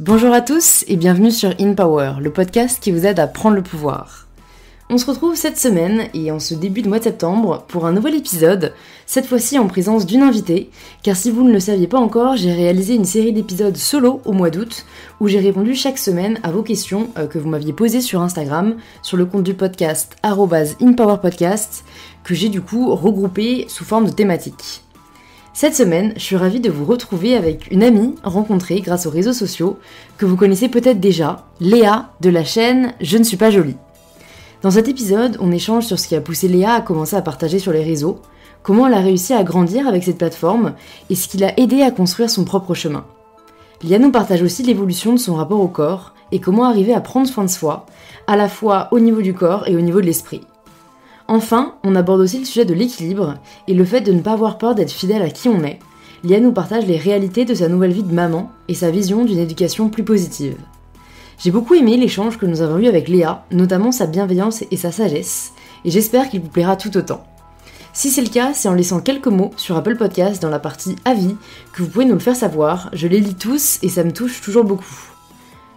Bonjour à tous et bienvenue sur In Power, le podcast qui vous aide à prendre le pouvoir. On se retrouve cette semaine et en ce début de mois de septembre pour un nouvel épisode, cette fois-ci en présence d'une invitée, car si vous ne le saviez pas encore, j'ai réalisé une série d'épisodes solo au mois d'août où j'ai répondu chaque semaine à vos questions que vous m'aviez posées sur Instagram, sur le compte du podcast @InPowerPodcast, que j'ai du coup regroupé sous forme de thématiques. Cette semaine, je suis ravie de vous retrouver avec une amie rencontrée grâce aux réseaux sociaux que vous connaissez peut-être déjà, Léa de la chaîne Je ne suis pas jolie. Dans cet épisode, on échange sur ce qui a poussé Léa à commencer à partager sur les réseaux, comment elle a réussi à grandir avec cette plateforme et ce qui l'a aidé à construire son propre chemin. Léa nous partage aussi l'évolution de son rapport au corps et comment arriver à prendre soin de soi, à la fois au niveau du corps et au niveau de l'esprit. Enfin, on aborde aussi le sujet de l'équilibre et le fait de ne pas avoir peur d'être fidèle à qui on est. Léa nous partage les réalités de sa nouvelle vie de maman et sa vision d'une éducation plus positive. J'ai beaucoup aimé l'échange que nous avons eu avec Léa, notamment sa bienveillance et sa sagesse, et j'espère qu'il vous plaira tout autant. Si c'est le cas, c'est en laissant quelques mots sur Apple Podcast dans la partie avis que vous pouvez nous le faire savoir. Je les lis tous et ça me touche toujours beaucoup.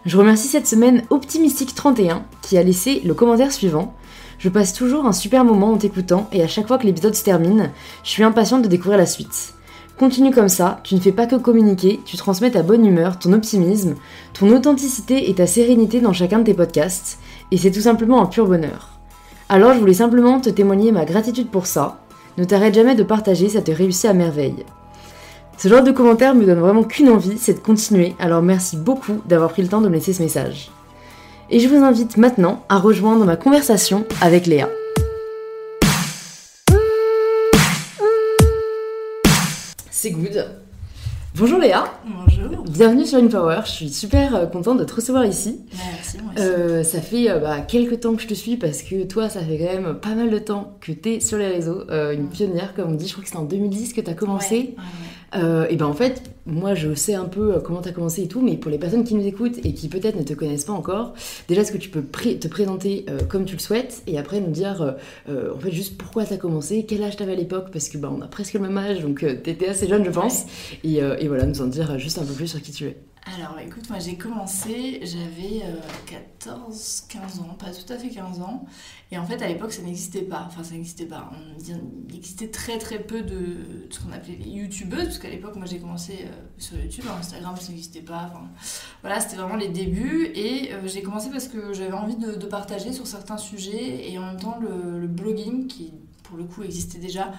Je remercie cette semaine Optimistic31 qui a laissé le commentaire suivant. Je passe toujours un super moment en t'écoutant et à chaque fois que l'épisode se termine, je suis impatiente de découvrir la suite. Continue comme ça, tu ne fais pas que communiquer, tu transmets ta bonne humeur, ton optimisme, ton authenticité et ta sérénité dans chacun de tes podcasts, et c'est tout simplement un pur bonheur. Alors je voulais simplement te témoigner ma gratitude pour ça. Ne t'arrête jamais de partager, ça te réussit à merveille. Ce genre de commentaire me donne vraiment qu'une envie, c'est de continuer, alors merci beaucoup d'avoir pris le temps de me laisser ce message. Et je vous invite maintenant à rejoindre ma conversation avec Léa. C'est good. Bonjour Léa. Bonjour. Bienvenue sur InPower, je suis super contente de te recevoir ici. Merci, moi aussi. Ça fait quelques temps que je te suis parce que toi ça fait quand même pas mal de temps que t'es sur les réseaux, une pionnière comme on dit, je crois que c'était en 2010 que t'as commencé. Ouais. Et en fait, moi je sais un peu comment t'as commencé et tout, mais pour les personnes qui nous écoutent et qui peut-être ne te connaissent pas encore, déjà est-ce que tu peux te présenter comme tu le souhaites et après nous dire en fait juste pourquoi t'as commencé, quel âge t'avais à l'époque, parce que on a presque le même âge, donc t'étais assez jeune je pense, ouais. Et voilà, nous en dire juste un peu plus sur qui tu es. Alors écoute, moi j'ai commencé, j'avais 14-15 ans, pas tout à fait 15 ans, et en fait à l'époque ça n'existait pas, il existait très très peu de ce qu'on appelait les youtubeuses, parce qu'à l'époque moi j'ai commencé sur YouTube, Instagram ça n'existait pas, voilà c'était vraiment les débuts, et j'ai commencé parce que j'avais envie de partager sur certains sujets, et en même temps le blogging qui pour le coup existait déjà,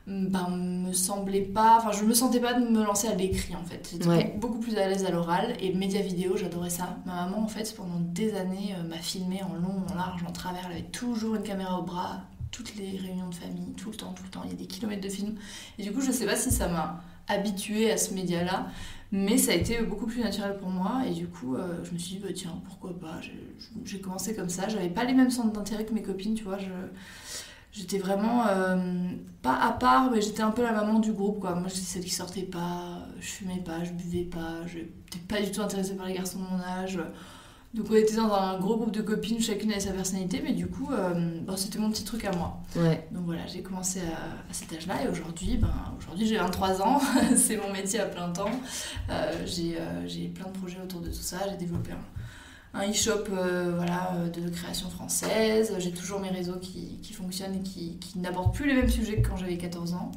me semblait pas, je me sentais pas de me lancer à l'écrit en fait. J'étais beaucoup plus à l'aise à l'oral, et média vidéo j'adorais ça. Ma maman en fait pendant des années m'a filmé en long, en large, en travers, elle avait toujours une caméra au bras, toutes les réunions de famille, tout le temps, il y a des kilomètres de films, et du coup je sais pas si ça m'a habituée à ce média là, mais ça a été beaucoup plus naturel pour moi, et du coup je me suis dit tiens pourquoi pas, j'ai commencé comme ça, j'avais pas les mêmes centres d'intérêt que mes copines, tu vois, j'étais vraiment pas à part, mais j'étais un peu la maman du groupe, quoi. Moi, j'étais celle qui sortait pas, je fumais pas, je buvais pas, je n'étais pas du tout intéressée par les garçons de mon âge. Donc, on était dans un gros groupe de copines, chacune avait sa personnalité, mais du coup, c'était mon petit truc à moi. Ouais. Donc voilà, j'ai commencé à cet âge-là, et aujourd'hui j'ai 23 ans, c'est mon métier à plein temps. J'ai plein de projets autour de tout ça, j'ai développé un e-shop de création française. J'ai toujours mes réseaux qui fonctionnent et qui n'abordent plus les mêmes sujets que quand j'avais 14 ans,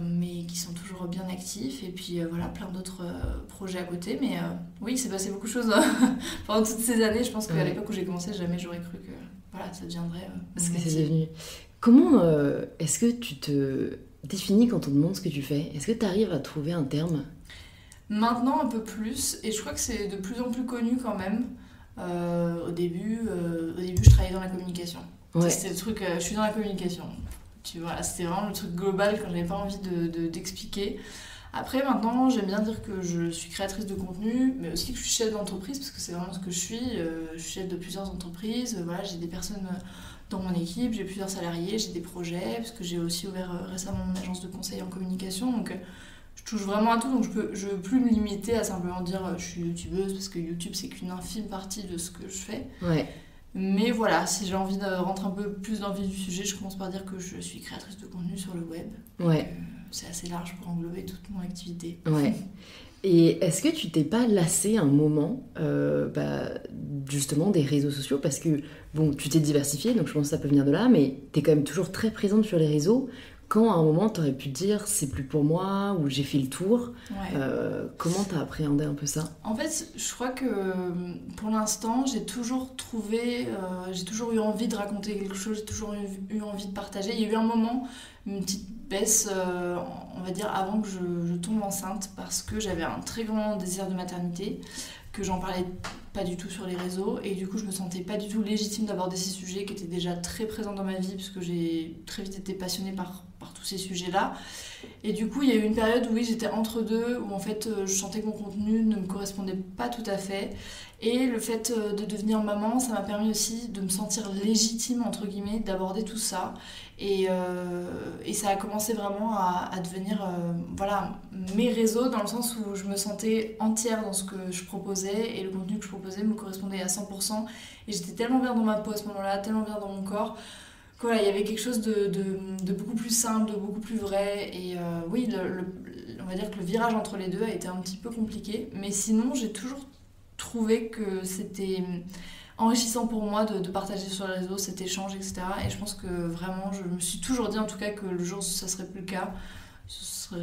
mais qui sont toujours bien actifs. Et puis plein d'autres projets à côté. Mais oui, il s'est passé beaucoup de choses pendant toutes ces années. Je pense qu'à l'époque où j'ai commencé, jamais j'aurais cru que ça deviendrait ce que c'est devenu. Comment est-ce que tu te définis quand on te demande ce que tu fais ? Est-ce que tu arrives à trouver un terme ? Maintenant un peu plus, et je crois que c'est de plus en plus connu quand même. Au début, je travaillais dans la communication. Ouais. C'était le truc, je suis dans la communication. Tu vois, c'était vraiment le truc global quand j'avais pas envie d'expliquer. Après, maintenant, j'aime bien dire que je suis créatrice de contenu, mais aussi que je suis chef d'entreprise, parce que c'est vraiment ce que je suis. Je suis chef de plusieurs entreprises. J'ai des personnes dans mon équipe, j'ai plusieurs salariés, j'ai des projets, parce que j'ai aussi ouvert récemment une agence de conseil en communication. Donc, je touche vraiment à tout, donc je veux plus me limiter à simplement dire je suis youtubeuse, parce que YouTube c'est qu'une infime partie de ce que je fais. Ouais. Mais voilà, si j'ai envie de rentrer un peu plus dans le vif du sujet, je commence par dire que je suis créatrice de contenu sur le web. Ouais. Donc, c'est assez large pour englober toute mon activité. Ouais. Et est-ce que tu t'es pas lassée un moment, justement, des réseaux sociaux? Parce que, bon, tu t'es diversifiée, donc je pense que ça peut venir de là, mais t'es quand même toujours très présente sur les réseaux. Quand à un moment t'aurais pu te dire c'est plus pour moi ou j'ai fait le tour, Ouais. comment t'as appréhendé un peu ça? En fait, je crois que pour l'instant, j'ai toujours trouvé, j'ai toujours eu envie de raconter quelque chose, j'ai toujours eu envie de partager. Il y a eu un moment, une petite baisse, on va dire, avant que je tombe enceinte, parce que j'avais un très grand désir de maternité, que j'en parlais pas du tout sur les réseaux, et du coup, je me sentais pas du tout légitime d'aborder ces sujets qui étaient déjà très présents dans ma vie, puisque j'ai très vite été passionnée par tous ces sujets-là. Et du coup, il y a eu une période où oui, j'étais entre deux, où en fait, je sentais que mon contenu ne me correspondait pas tout à fait. Et le fait de devenir maman, ça m'a permis aussi de me sentir légitime, entre guillemets, d'aborder tout ça. Et ça a commencé vraiment à devenir voilà, mes réseaux, dans le sens où je me sentais entière dans ce que je proposais, et le contenu que je proposais me correspondait à 100%. Et j'étais tellement bien dans ma peau à ce moment-là, tellement bien dans mon corps, voilà, il y avait quelque chose de beaucoup plus simple, de beaucoup plus vrai. Et oui, on va dire que le virage entre les deux a été un petit peu compliqué. Mais sinon, j'ai toujours trouvé que c'était enrichissant pour moi de partager sur les réseaux cet échange, etc. Et je pense que vraiment, je me suis toujours dit en tout cas que le jour où ça serait plus le cas, ce serait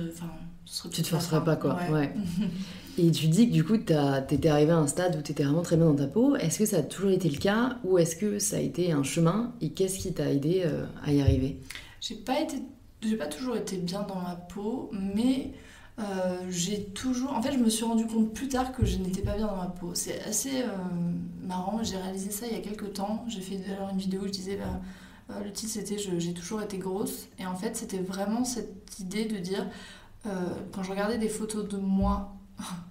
Tu te peut-être la forcerais fin. pas, quoi. Ouais. Ouais. Et tu dis que du coup, t'étais arrivée à un stade où t'étais vraiment très bien dans ta peau. Est-ce que ça a toujours été le cas ou est-ce que ça a été un chemin? Et qu'est-ce qui t'a aidé à y arriver? J'ai pas toujours été bien dans ma peau, mais j'ai toujours... En fait, je me suis rendu compte plus tard que je n'étais pas bien dans ma peau. C'est assez marrant, j'ai réalisé ça il y a quelques temps. J'ai fait d'ailleurs une vidéo où je disais... le titre c'était J'ai toujours été grosse. Et en fait, c'était vraiment cette idée de dire... quand je regardais des photos de moi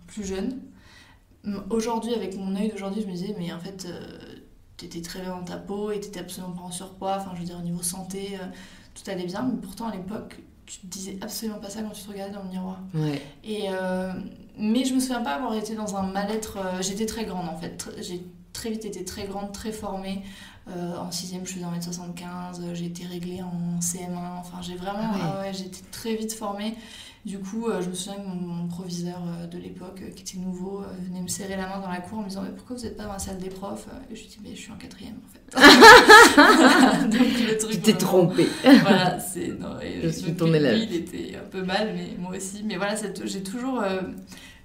plus jeune, aujourd'hui, avec mon œil d'aujourd'hui, je me disais, mais en fait... t'étais très bien dans ta peau et t'étais absolument pas en surpoids, enfin je veux dire au niveau santé, tout allait bien, mais pourtant à l'époque tu te disais absolument pas ça quand tu te regardais dans le miroir. Ouais. Et, mais je me souviens pas avoir été dans un mal-être, j'étais très grande en fait, j'ai très vite été très grande, très formée, en 6ème je faisais 1m75, j'ai été réglée en CM1, enfin j'ai vraiment, j'ai été très vite formée. Du coup, je me souviens que mon proviseur de l'époque, qui était nouveau, venait me serrer la main dans la cour en me disant mais pourquoi vous n'êtes pas dans la salle des profs? Et je lui dis mais je suis en 4ème en fait. Donc le truc. Tu t'es trompée. Voilà, je suis ton élève. Lui, il était un peu mal, mais moi aussi. Mais voilà, j'ai toujours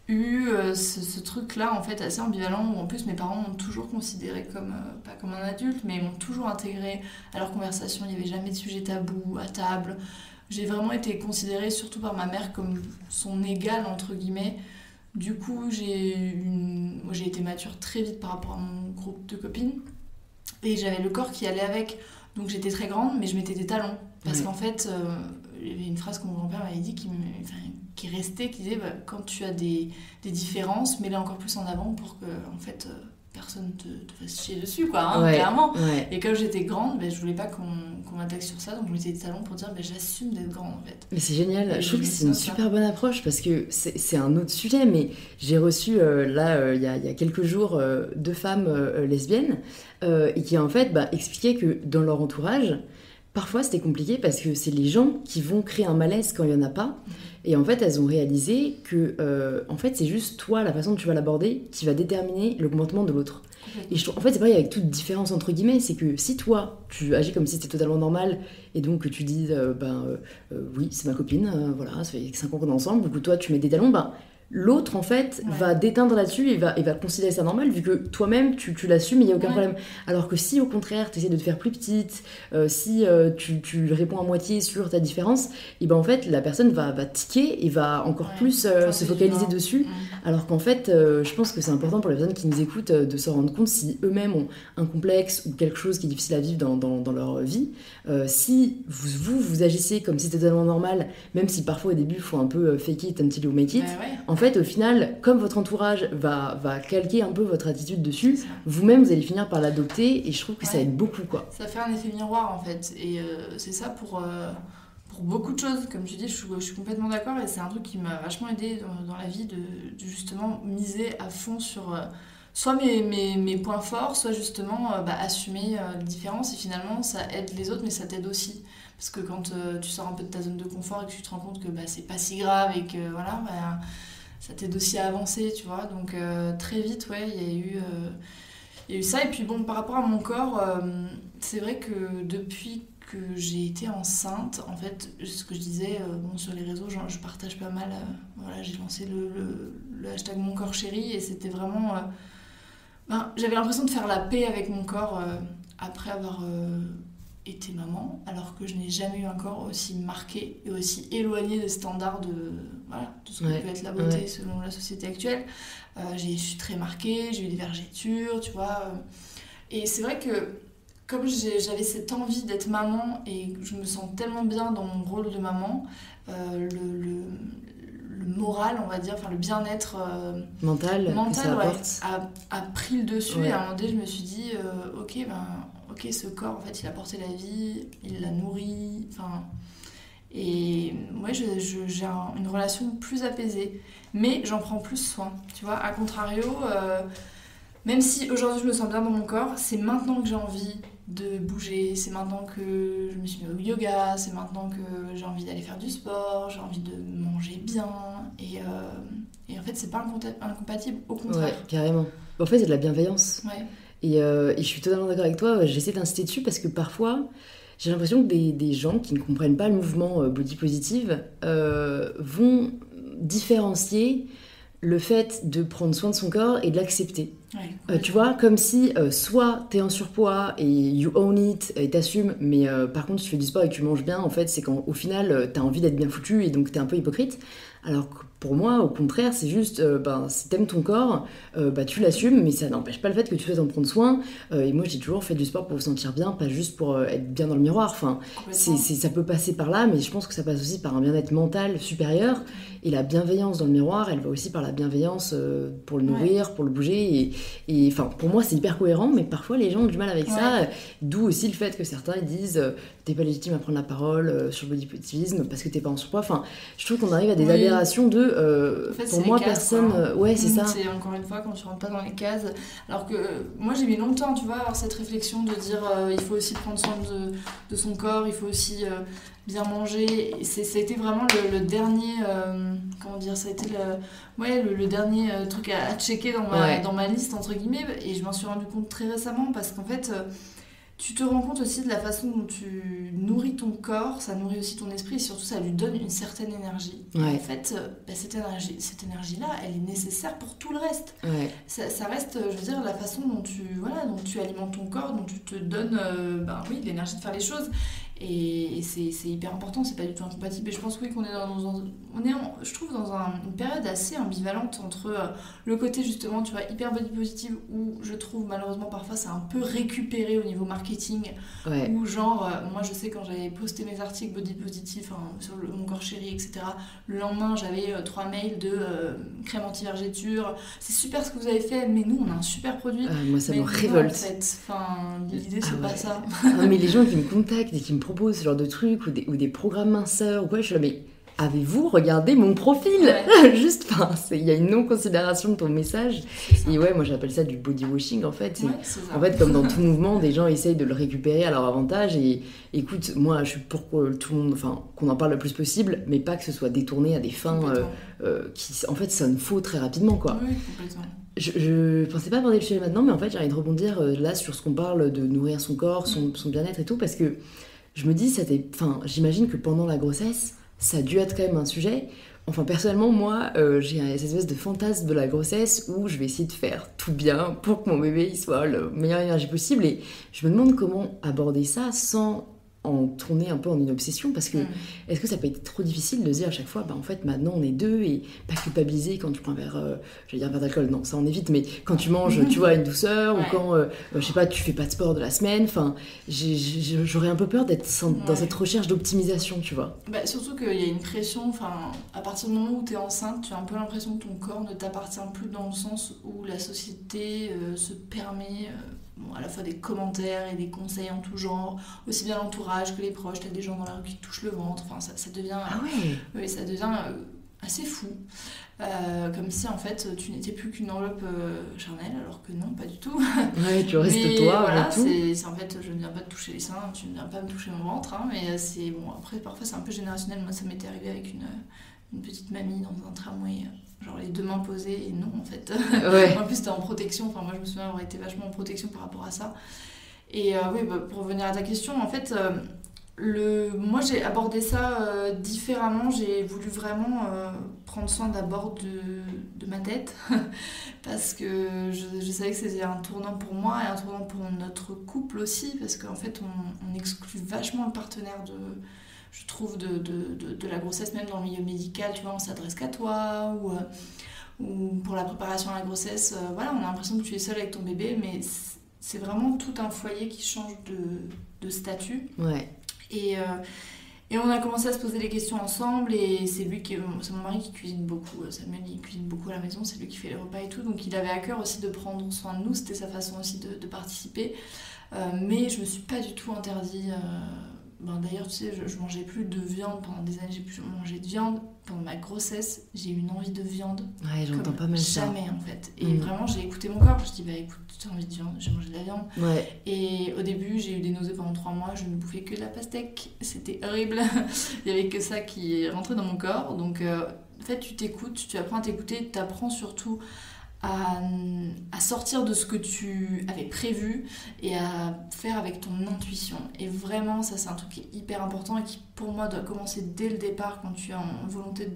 eu ce truc-là en fait assez ambivalent où en plus mes parents m'ont toujours considéré comme, pas comme un adulte, mais m'ont toujours intégré à leur conversation. Il n'y avait jamais de sujet tabou à table. J'ai vraiment été considérée, surtout par ma mère, comme son égale, entre guillemets. Du coup, moi, j'ai été mature très vite par rapport à mon groupe de copines. Et j'avais le corps qui allait avec. Donc j'étais très grande, mais je mettais des talons. Parce qu'en fait, il y avait une phrase que mon grand-père m'avait dit qui restait, qui disait quand tu as des différences, mets-les encore plus en avant pour que, en fait... personne te fasse chier dessus, quoi, hein, clairement. Ouais. Et comme j'étais grande, je voulais pas qu'on m'attaque sur ça, donc je mettais des talons pour dire j'assume d'être grande, en fait. Mais c'est génial, je trouve que c'est une super bonne approche, parce que c'est un autre sujet, mais j'ai reçu, il y a quelques jours, 2 femmes lesbiennes, et qui, en fait, expliquaient que dans leur entourage, parfois c'était compliqué, parce que c'est les gens qui vont créer un malaise quand il y en a pas. Et en fait, elles ont réalisé que en fait, c'est juste toi, la façon dont tu vas l'aborder, qui va déterminer le comportement de l'autre. Et je trouve, en fait, c'est pareil avec toute différence entre guillemets, c'est que si toi, tu agis comme si c'était totalement normal, et donc que tu dis, oui, c'est ma copine, voilà, ça fait 5 ans qu'on est ensemble, donc toi, tu mets des talons, l'autre, en fait, va déteindre là-dessus et va considérer ça normal, vu que toi-même, tu l'assumes, il n'y a aucun problème. Alors que si, au contraire, tu essaies de te faire plus petite, si tu réponds à moitié sur ta différence, et en fait, la personne va tiquer et va encore plus se focaliser dessus. Alors qu'en fait, je pense que c'est important pour les personnes qui nous écoutent de se rendre compte si eux-mêmes ont un complexe ou quelque chose qui est difficile à vivre dans leur vie. Si vous agissez comme si c'était totalement normal, même si parfois au début, il faut un peu fake it until you make it, en fait, au final, comme votre entourage va calquer un peu votre attitude dessus, vous-même, vous allez finir par l'adopter, et je trouve que ça aide beaucoup, quoi. Ça fait un effet miroir, en fait, et c'est ça pour beaucoup de choses, comme tu dis, je suis complètement d'accord, et c'est un truc qui m'a vachement aidée dans la vie, de justement miser à fond sur soit mes points forts, soit justement assumer les différences, et finalement, ça aide les autres, mais ça t'aide aussi. Parce que quand tu sors un peu de ta zone de confort et que tu te rends compte que c'est pas si grave, et que voilà... ça t'aide aussi à avancer, tu vois. Donc très vite, ouais, il y a eu ça. Et puis bon, par rapport à mon corps, c'est vrai que depuis que j'ai été enceinte, en fait, ce que je disais sur les réseaux, je partage pas mal. Voilà, j'ai lancé le hashtag Mon Corps Chéri et c'était vraiment... j'avais l'impression de faire la paix avec mon corps après avoir été maman, alors que je n'ai jamais eu un corps aussi marqué et aussi éloigné des standards de ce que peut être la beauté selon la société actuelle. Je suis très marquée, j'ai eu des vergetures, tu vois. Et c'est vrai que comme j'avais cette envie d'être maman et que je me sens tellement bien dans mon rôle de maman, le moral, on va dire, enfin le bien-être mental a pris le dessus. Et à un moment donné, je me suis dit, ok, ce corps, en fait, il a porté la vie, il l'a nourri, enfin... Et moi, j'ai une relation plus apaisée, mais j'en prends plus soin, tu vois. À contrario, même si aujourd'hui je me sens bien dans mon corps, c'est maintenant que j'ai envie de bouger, c'est maintenant que je me suis mis au yoga, c'est maintenant que j'ai envie d'aller faire du sport, j'ai envie de manger bien, et en fait, c'est pas incompatible, au contraire. Ouais, carrément. En fait, c'est de la bienveillance. Ouais. Et je suis totalement d'accord avec toi, j'essaie d'insister dessus parce que parfois... J'ai l'impression que des gens qui ne comprennent pas le mouvement body positive vont différencier le fait de prendre soin de son corps et de l'accepter. Ouais, tu vois, comme si soit t'es en surpoids et you own it et t'assumes, mais par contre tu fais du sport et que tu manges bien, en fait c'est qu'au final t'as envie d'être bien foutu et donc t'es un peu hypocrite. Alors que pour moi, au contraire, c'est juste, si t'aimes ton corps, tu l'assumes, mais ça n'empêche pas le fait que tu souhaites en prendre soin. Et moi, j'ai toujours fait du sport pour vous sentir bien, pas juste pour être bien dans le miroir. Enfin, ça peut passer par là, mais je pense que ça passe aussi par un bien-être mental supérieur. Et la bienveillance dans le miroir, elle va aussi par la bienveillance pour le nourrir, pour le bouger. Et enfin, pour moi, c'est hyper cohérent, mais parfois les gens ont du mal avec ça. D'où aussi le fait que certains ils disent t'es pas légitime à prendre la parole sur le body positivisme parce que t'es pas en surpoids. Enfin, je trouve qu'on arrive à des aberrations de en fait, pour moi personne c'est ça, c'est encore une fois quand tu rentres pas dans les cases, alors que moi j'ai mis longtemps, tu vois, à avoir cette réflexion de dire il faut aussi prendre soin de son corps, il faut aussi bien manger. C'était vraiment le dernier comment dire, ça a été le dernier truc à checker dans ma liste entre guillemets, et je m'en suis rendu compte très récemment parce qu'en fait tu te rends compte aussi de la façon dont tu nourris ton corps, ça nourrit aussi ton esprit et surtout ça lui donne une certaine énergie. Et en fait, cette énergie-là, elle est nécessaire pour tout le reste. Ça reste, je veux dire, la façon dont tu alimentes ton corps, dont tu te donnes l'énergie de faire les choses. Et c'est hyper important, c'est pas du tout incompatible. Et je pense qu'on est je trouve dans une période assez ambivalente entre le côté justement, tu vois, hyper body positive où je trouve malheureusement parfois c'est un peu récupéré au niveau marketing, où genre, moi je sais quand j'avais posté mes articles body positive sur Mon Corps Chéri, etc., le lendemain j'avais 3 mails de crème anti-vergéture, c'est super ce que vous avez fait, mais nous on a un super produit. Moi ça me révolte. En fait. L'idée c'est pas ça. Non, mais les gens qui me contactent et qui me proposent ce genre de trucs ou des programmes minceurs ou quoi, je suis là, mais avez-vous regardé mon profil? Juste, il y a une non-considération de ton message. Et moi j'appelle ça du body washing en fait. En fait, comme dans tout mouvement, des gens essayent de le récupérer à leur avantage. Et écoute, moi je suis pour que tout le monde, qu'on en parle le plus possible, mais pas que ce soit détourné à des fins qui en fait sonnent faux très rapidement, quoi. Oui, complètement. Je pensais pas aborder le sujet maintenant, mais en fait j'ai envie de rebondir là sur ce qu'on parle de nourrir son corps, son bien-être et tout, parce que je me dis, j'imagine que pendant la grossesse, ça a dû être quand même un sujet. Enfin, personnellement, moi, j'ai cette espèce de fantasme de la grossesse où je vais essayer de faire tout bien pour que mon bébé il soit le meilleure énergie possible. Et je me demande comment aborder ça sans en tourner un peu en une obsession, parce que est-ce que ça peut être trop difficile de se dire à chaque fois en fait maintenant on est deux, et pas culpabiliser quand tu prends un verre d'alcool, non ça on évite, mais quand tu manges tu vois une douceur, ou quand je sais pas, tu fais pas de sport de la semaine, j'aurais un peu peur d'être dans cette recherche d'optimisation, tu vois. Surtout qu'il y a une pression, à partir du moment où tu es enceinte, tu as un peu l'impression que ton corps ne t'appartient plus, dans le sens où la société se permet à la fois des commentaires et des conseils en tout genre, aussi bien l'entourage que les proches. T'as des gens dans la rue qui te touchent le ventre, ça devient ça devient assez fou. Comme si en fait tu n'étais plus qu'une enveloppe charnelle, alors que non, pas du tout. Ouais, tu restes Mais toi, voilà, et tout. c'est en fait, je ne viens pas te toucher les seins, tu ne viens pas me toucher mon ventre, hein, mais c'est bon. Après, parfois c'est un peu générationnel. Moi, ça m'était arrivé avec une petite mamie dans un tramway, genre les deux mains posées, et non, en fait. Ouais. En plus, c'était en protection. Enfin, moi, je me souviens avoir été vachement en protection par rapport à ça. Et oui, pour revenir à ta question, en fait. Moi j'ai abordé ça différemment, j'ai voulu vraiment prendre soin d'abord de ma tête parce que je savais que c'était un tournant pour moi et un tournant pour notre couple aussi parce qu'en fait on exclut vachement le partenaire je trouve de la grossesse, même dans le milieu médical, tu vois, on s'adresse qu'à toi ou pour la préparation à la grossesse, voilà, on a l'impression que tu es seule avec ton bébé, mais c'est vraiment tout un foyer qui change de statut. Ouais. Et on a commencé à se poser des questions ensemble et c'est mon mari qui cuisine beaucoup. Samuel, il cuisine beaucoup à la maison, c'est lui qui fait les repas et tout, donc il avait à cœur aussi de prendre soin de nous, c'était sa façon aussi de participer. Mais je me suis pas du tout interdit. D'ailleurs, tu sais, je mangeais plus de viande pendant des années, j'ai plus mangé de viande. Pendant ma grossesse, j'ai eu une envie de viande. Ouais, j'entends comme pas mal ça. jamais en fait. Et vraiment, j'ai écouté mon corps. Je dis, bah écoute, tu as envie de viande, j'ai mangé de la viande. Ouais. Et au début, j'ai eu des nausées pendant 3 mois, je ne bouffais que de la pastèque. C'était horrible. Il y avait que ça qui rentrait dans mon corps. Donc, en fait, tu t'écoutes, tu apprends à t'écouter, tu apprends surtout à sortir de ce que tu avais prévu et à faire avec ton intuition. Et vraiment, ça c'est un truc qui est hyper important et qui pour moi doit commencer dès le départ quand tu as en volonté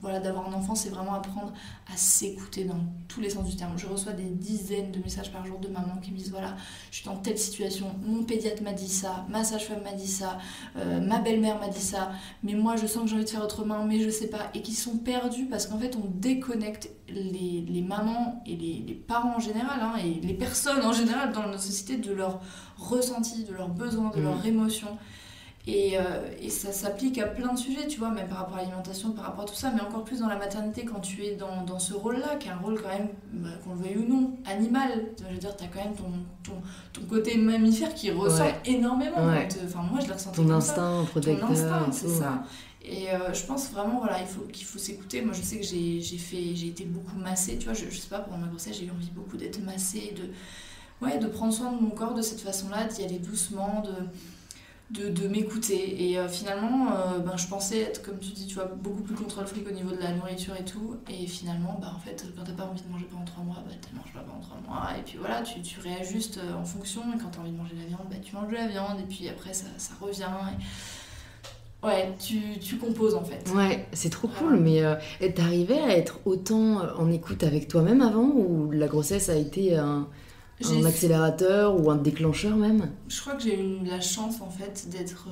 d'avoir un enfant, c'est vraiment apprendre à s'écouter dans tous les sens du terme. Je reçois des dizaines de messages par jour de mamans qui me disent voilà, je suis dans telle situation, mon pédiatre m'a dit ça, ma sage-femme m'a dit ça, ma belle-mère m'a dit ça, mais moi je sens que j'ai envie de faire autrement, mais je sais pas, et qui sont perdus parce qu'en fait on déconnecte les mamans et les parents en général, hein, et les personnes en général dans notre société de leur ressenti, de leurs besoins, de leurs émotions. Et ça s'applique à plein de sujets, tu vois, même par rapport à l'alimentation, par rapport à tout ça, mais encore plus dans la maternité quand tu es dans ce rôle-là, qui est un rôle quand même, qu'on le veuille ou non, animal. Je veux dire, t'as quand même ton côté mammifère qui ressent énormément. Ouais. Enfin, moi, je l'ai ressenti Ton comme instinct ça. protecteur. Ton instinct, et c'est tout, ça. Et je pense vraiment voilà, qu'il faut s'écouter. Moi, je sais que j'ai été beaucoup massée, tu vois, je sais pas, pendant ma grossesse, j'ai eu envie beaucoup d'être massée, de prendre soin de mon corps de cette façon-là, d'y aller doucement, de m'écouter. Et finalement, je pensais être, comme tu dis, tu vois, beaucoup plus contrôle fric au niveau de la nourriture et tout. Et finalement, en fait, quand t'as pas envie de manger pendant 3 mois, tu manges pas pendant 3 mois. Et puis voilà, tu réajustes en fonction. Et quand t'as envie de manger de la viande, tu manges de la viande. Et puis après, ça revient. Ouais, tu composes en fait. Ouais, c'est trop cool, mais t'arrivais à être autant en écoute avec toi-même avant ou la grossesse a été un accélérateur ou un déclencheur même? Je crois que j'ai eu la chance en fait d'être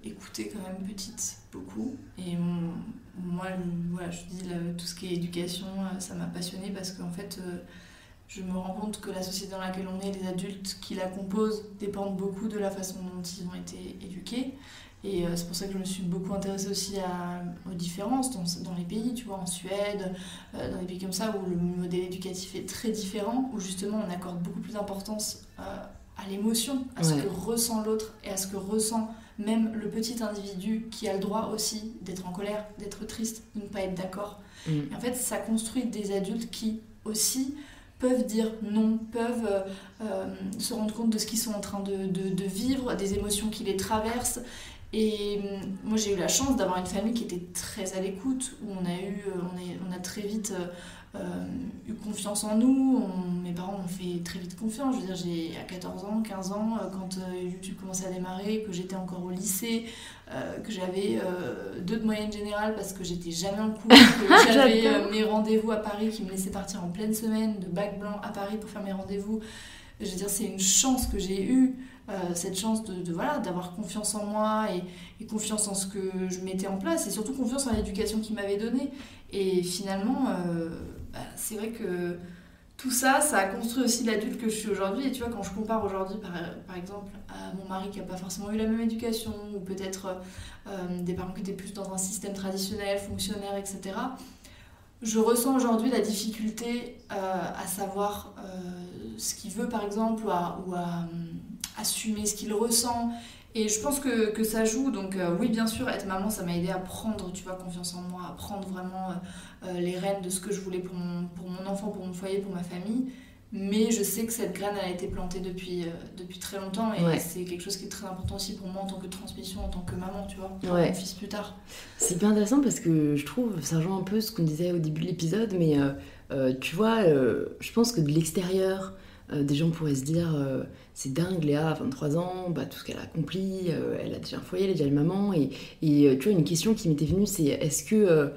écoutée quand même petite, beaucoup. Et moi, voilà, je dis tout ce qui est éducation, ça m'a passionnée parce qu'en fait, je me rends compte que la société dans laquelle on est, les adultes qui la composent, dépendent beaucoup de la façon dont ils ont été éduqués. Et c'est pour ça que je me suis beaucoup intéressée aussi aux différences dans les pays, tu vois, en Suède, dans des pays comme ça où le modèle éducatif est très différent, où justement on accorde beaucoup plus d'importance à l'émotion, à ce que ressent l'autre et à ce que ressent même le petit individu qui a le droit aussi d'être en colère, d'être triste, de ne pas être d'accord. Et en fait, ça construit des adultes qui aussi peuvent dire non, peuvent se rendre compte de ce qu'ils sont en train de vivre, des émotions qui les traversent. Et moi j'ai eu la chance d'avoir une famille qui était très à l'écoute, où on a très vite eu confiance en nous, mes parents m'ont fait très vite confiance. Je veux dire, à 14 ans, 15 ans, quand YouTube commençait à démarrer, que j'étais encore au lycée, que j'avais 2 de moyenne générale parce que j'étais jamais en cours, que j'avais mes rendez-vous à Paris qui me laissaient partir en pleine semaine de bac blanc à Paris pour faire mes rendez-vous. Je veux dire, c'est une chance que j'ai eue, cette chance d'avoir confiance en moi et confiance en ce que je mettais en place et surtout confiance en l'éducation qu'ils m'avaient donnée. Et finalement, c'est vrai que tout ça a construit aussi l'adulte que je suis aujourd'hui. Et tu vois, quand je compare aujourd'hui, par exemple, à mon mari qui n'a pas forcément eu la même éducation, ou peut-être des parents qui étaient plus dans un système traditionnel, fonctionnaire, etc., je ressens aujourd'hui la difficulté à savoir ce qu'il veut, par exemple, ou à assumer ce qu'il ressent. Et je pense que ça joue, donc oui, bien sûr, être maman, ça m'a aidé à prendre, tu vois, confiance en moi, à prendre vraiment les rênes de ce que je voulais pour mon enfant, pour mon foyer, pour ma famille. Mais je sais que cette graine, elle a été plantée depuis très longtemps, et c'est quelque chose qui est très important aussi pour moi en tant que transmission, en tant que maman, tu vois, pour mon fils plus tard. C'est hyper intéressant parce que je trouve, ça rejoint un peu ce qu'on disait au début de l'épisode, mais tu vois, je pense que de l'extérieur, des gens pourraient se dire c'est dingue, Léa a 23 ans, bah, tout ce qu'elle a accompli, elle a déjà un foyer, elle est déjà une maman, et tu vois, une question qui m'était venue, c'est est-ce que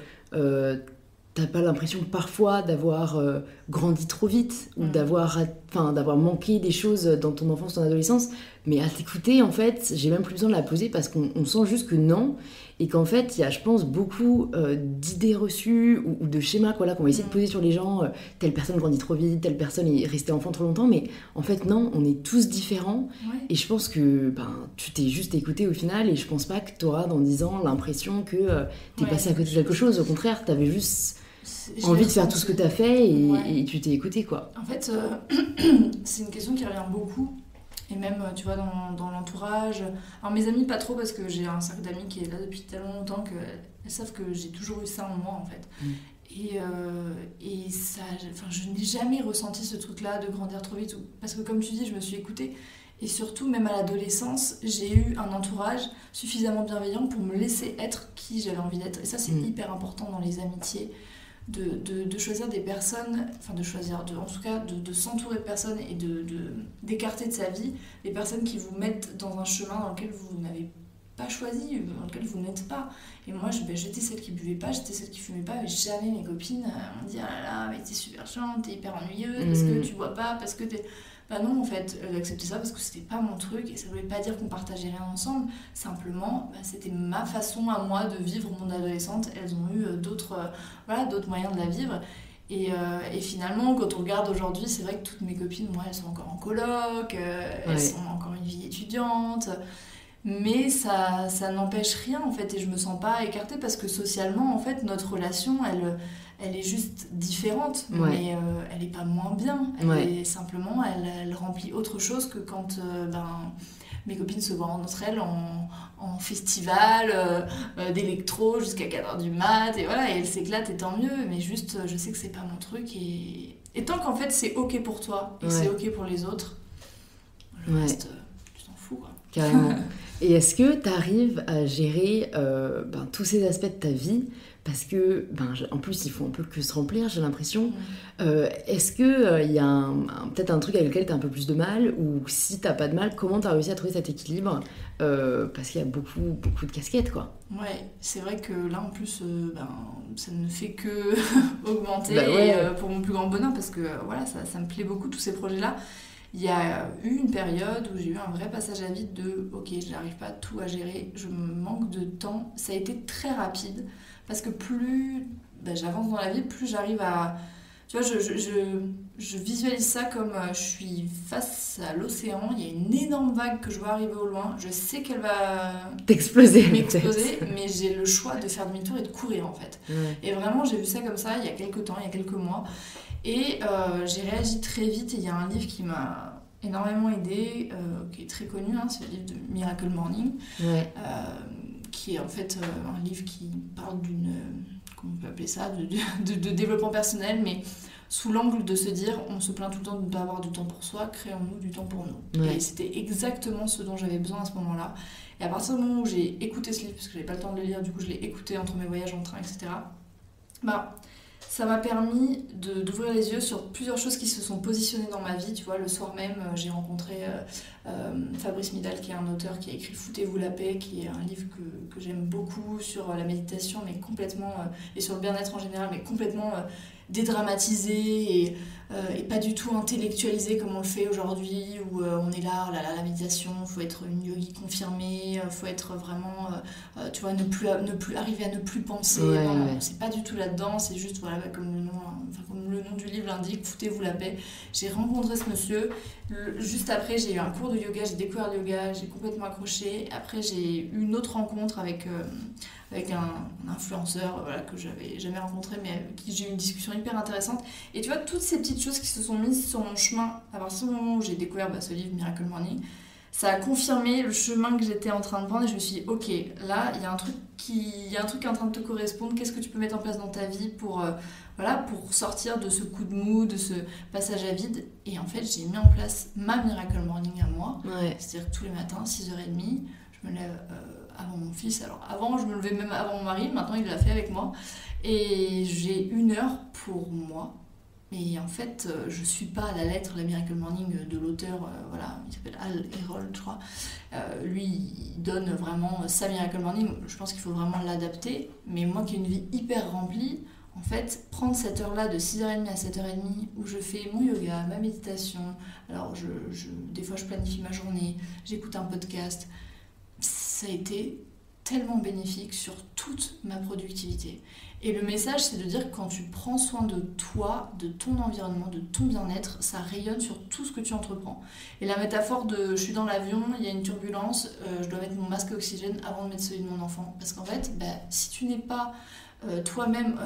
t'as pas l'impression parfois d'avoir grandi trop vite ou d'avoir manqué des choses dans ton enfance, ton adolescence, mais à t'écouter, en fait, j'ai même plus besoin de la poser parce qu'on sent juste que non, et qu'en fait, il y a, je pense, beaucoup d'idées reçues ou de schémas qu'on va essayer de poser sur les gens. Telle personne grandit trop vite, telle personne est restée enfant trop longtemps, mais en fait, non, on est tous différents. Et je pense que tu t'es juste écouté au final, et je pense pas que t'auras dans 10 ans l'impression que t'es passé à côté de quelque chose. Au contraire, t'avais juste envie de faire tout ce que t'as fait et tu t'es écouté, quoi. En fait, c'est une question qui revient beaucoup. Et même, tu vois, dans l'entourage. Alors, mes amis, pas trop, parce que j'ai un cercle d'amis qui est là depuis tellement longtemps qu'elles savent que j'ai toujours eu ça en moi, en fait. Et ça, je n'ai jamais ressenti ce truc-là de grandir trop vite. Parce que, comme tu dis, je me suis écoutée. Et surtout, même à l'adolescence, j'ai eu un entourage suffisamment bienveillant pour me laisser être qui j'avais envie d'être. Et ça, c'est hyper important dans les amitiés. De choisir des personnes, enfin en tout cas de s'entourer de personnes et d'écarter de sa vie les personnes qui vous mettent dans un chemin dans lequel vous n'avez pas choisi, dans lequel vous n'êtes pas. Et moi, j'étais celle qui buvait pas, j'étais celle qui fumait pas, et jamais mes copines m'ont dit « Ah là là, mais t'es super chiante, t'es hyper ennuyeuse, parce que tu bois pas, parce que t'es... » Bah non, en fait, elles acceptaient ça parce que c'était pas mon truc, et ça voulait pas dire qu'on partageait rien ensemble. Simplement, c'était ma façon à moi de vivre mon adolescente. Elles ont eu d'autres moyens de la vivre. Et finalement, quand on regarde aujourd'hui, c'est vrai que toutes mes copines, moi, elles sont encore en coloc, elles sont encore une vie étudiante. Mais ça n'empêche rien, en fait, et je me sens pas écartée parce que socialement, en fait, notre relation, elle est juste différente, mais elle est pas moins bien. Simplement, elle remplit autre chose que quand mes copines se voient entre elles en festival d'électro jusqu'à 4h du mat, et voilà, et elles s'éclatent, et tant mieux, mais juste, je sais que c'est pas mon truc, et tant qu'en fait, c'est ok pour toi, et c'est ok pour les autres, le reste, tu t'en fous, quoi. Carrément. Et est-ce que tu arrives à gérer tous ces aspects de ta vie? Parce que, en plus, il faut un peu que se remplir, j'ai l'impression. Est-ce qu'il y a peut-être un truc avec lequel tu as un peu plus de mal? Ou si tu n'as pas de mal, comment tu as réussi à trouver cet équilibre? Parce qu'il y a beaucoup, beaucoup de casquettes, quoi. Ouais, c'est vrai que là, en plus, ça ne fait que augmenter pour mon plus grand bonheur, parce que voilà, ça me plaît beaucoup, tous ces projets-là. Il y a eu une période où j'ai eu un vrai passage à vide de « Ok, je n'arrive pas tout à gérer, je me manque de temps ». Ça a été très rapide parce que plus j'avance dans la vie, plus j'arrive à... Tu vois, je visualise ça comme je suis face à l'océan, il y a une énorme vague que je vois arriver au loin, je sais qu'elle va m'exploser, mais j'ai le choix de faire demi-tour et de courir, en fait. Et vraiment, j'ai vu ça comme ça il y a quelques temps, il y a quelques mois. Et j'ai réagi très vite, et il y a un livre qui m'a énormément aidée, qui est très connu, c'est le livre de Miracle Morning, qui est en fait un livre qui parle d'une, comment on peut appeler ça, de développement personnel, mais sous l'angle de se dire, on se plaint tout le temps de ne pas avoir du temps pour soi, créons-nous du temps pour nous. Et c'était exactement ce dont j'avais besoin à ce moment-là. Et à partir du moment où j'ai écouté ce livre, parce que j'avais pas le temps de le lire, du coup je l'ai écouté entre mes voyages en train, etc., ça m'a permis d'ouvrir les yeux sur plusieurs choses qui se sont positionnées dans ma vie. Tu vois, le soir même, j'ai rencontré Fabrice Midal, qui est un auteur qui a écrit Foutez-vous la paix, qui est un livre que j'aime beaucoup sur la méditation, mais complètement, et sur le bien-être en général, mais complètement dédramatisé et pas du tout intellectualisé comme on le fait aujourd'hui, où on est là, oh là là, la méditation, il faut être une yogi confirmée, il faut être vraiment, tu vois, ne plus arriver à ne plus penser. Non, c'est pas du tout là-dedans, c'est juste, voilà, comme le nom du livre l'indique, foutez-vous la paix. J'ai rencontré ce monsieur, juste après j'ai eu un cours de yoga, j'ai découvert le yoga, j'ai complètement accroché. Après j'ai eu une autre rencontre avec un influenceur que j'avais jamais rencontré, mais avec qui j'ai eu une discussion hyper intéressante. Et tu vois, toutes ces petites choses qui se sont mises sur mon chemin à partir du moment où j'ai découvert ce livre Miracle Morning, ça a confirmé le chemin que j'étais en train de prendre et je me suis dit, ok, là, il y a un truc qui est en train de te correspondre, qu'est-ce que tu peux mettre en place dans ta vie pour, pour sortir de ce coup de mou, de ce passage à vide. Et en fait, j'ai mis en place ma Miracle Morning à moi, c'est-à-dire que tous les matins, 6h30, je me lève avant mon fils. Alors avant, je me levais même avant mon mari, maintenant il l'a fait avec moi. Et j'ai 1 heure pour moi. Et en fait, je suis pas à la lettre la Miracle Morning de l'auteur, il s'appelle Hal Herold, je crois. Lui, il donne vraiment sa Miracle Morning. Je pense qu'il faut vraiment l'adapter. Mais moi qui ai une vie hyper remplie, en fait, prendre cette heure-là de 6h30 à 7h30 où je fais mon yoga, ma méditation, alors des fois je planifie ma journée, j'écoute un podcast, ça a été tellement bénéfique sur toute ma productivité. Et le message, c'est de dire que quand tu prends soin de toi, de ton environnement, de ton bien-être, ça rayonne sur tout ce que tu entreprends. Et la métaphore de je suis dans l'avion, il y a une turbulence, je dois mettre mon masque à oxygène avant de mettre celui de mon enfant. Parce qu'en fait, si tu n'es pas toi-même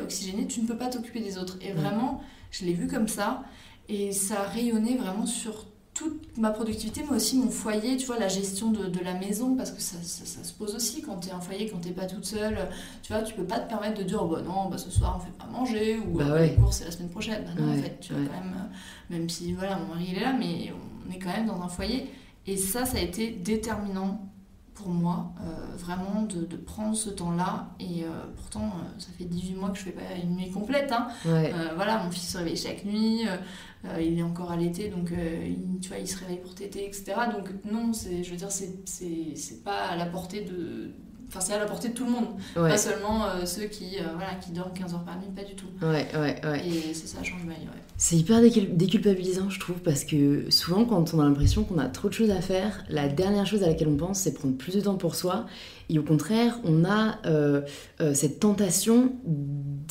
oxygéné, tu ne peux pas t'occuper des autres. Et vraiment, je l'ai vu comme ça, et ça a rayonné vraiment sur toute ma productivité, mais aussi mon foyer, tu vois, la gestion de la maison, parce que ça se pose aussi quand t'es un foyer, quand t'es pas toute seule, tu vois, tu peux pas te permettre de dire, ce soir on fait pas manger, ou les courses c'est la semaine prochaine. Non, en fait, tu vois, quand même, même si, mon mari il est là, mais on est quand même dans un foyer, et ça a été déterminant pour moi, vraiment de prendre ce temps-là, et pourtant ça fait 18 mois que je fais pas une nuit complète, mon fils se réveille chaque nuit, il est encore à l'été, donc il se réveille pour téter, etc. Donc non, c'est pas à la portée de... Enfin, c'est à la portée de tout le monde, pas seulement ceux qui dorment 15 heures par nuit, pas du tout. Et c'est ça, change ma vie, C'est hyper déculpabilisant, je trouve, parce que souvent, quand on a l'impression qu'on a trop de choses à faire, la dernière chose à laquelle on pense, c'est prendre plus de temps pour soi. Et au contraire, on a cette tentation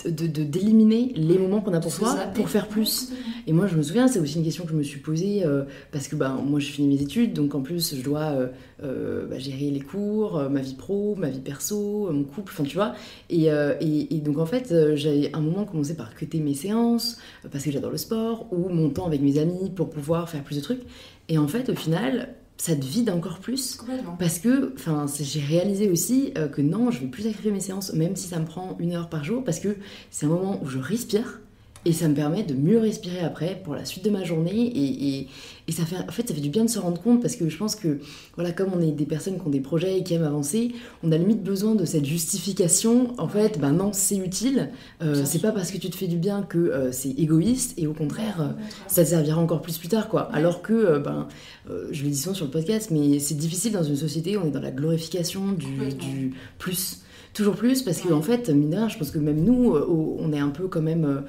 d'éliminer les moments qu'on a pour soi pour faire plus. Et moi, je me souviens, c'est aussi une question que je me suis posée parce que moi, j'ai fini mes études, donc en plus, je dois gérer les cours, ma vie pro, ma vie perso, mon couple, enfin, tu vois. Et donc, en fait, j'avais un moment commencé par cutter mes séances parce que j'adore le sport, ou mon temps avec mes amis pour pouvoir faire plus de trucs. Et en fait, au final... ça te vide encore plus. Complètement. Parce que j'ai réalisé aussi que non, je vais plus sacrifier mes séances, même si ça me prend 1 heure par jour, parce que c'est un moment où je respire, et ça me permet de mieux respirer après pour la suite de ma journée, et ça fait du bien de se rendre compte, parce que je pense que comme on est des personnes qui ont des projets et qui aiment avancer, on a limite besoin de cette justification, en fait, non, c'est utile, c'est pas parce que tu te fais du bien que c'est égoïste, et au contraire, ça te servira encore plus tard, quoi. Alors que, je le dis souvent sur le podcast, mais c'est difficile dans une société où on est dans la glorification du plus. Toujours plus, parce que en fait, mine de rien, je pense que même nous, on est un peu quand même...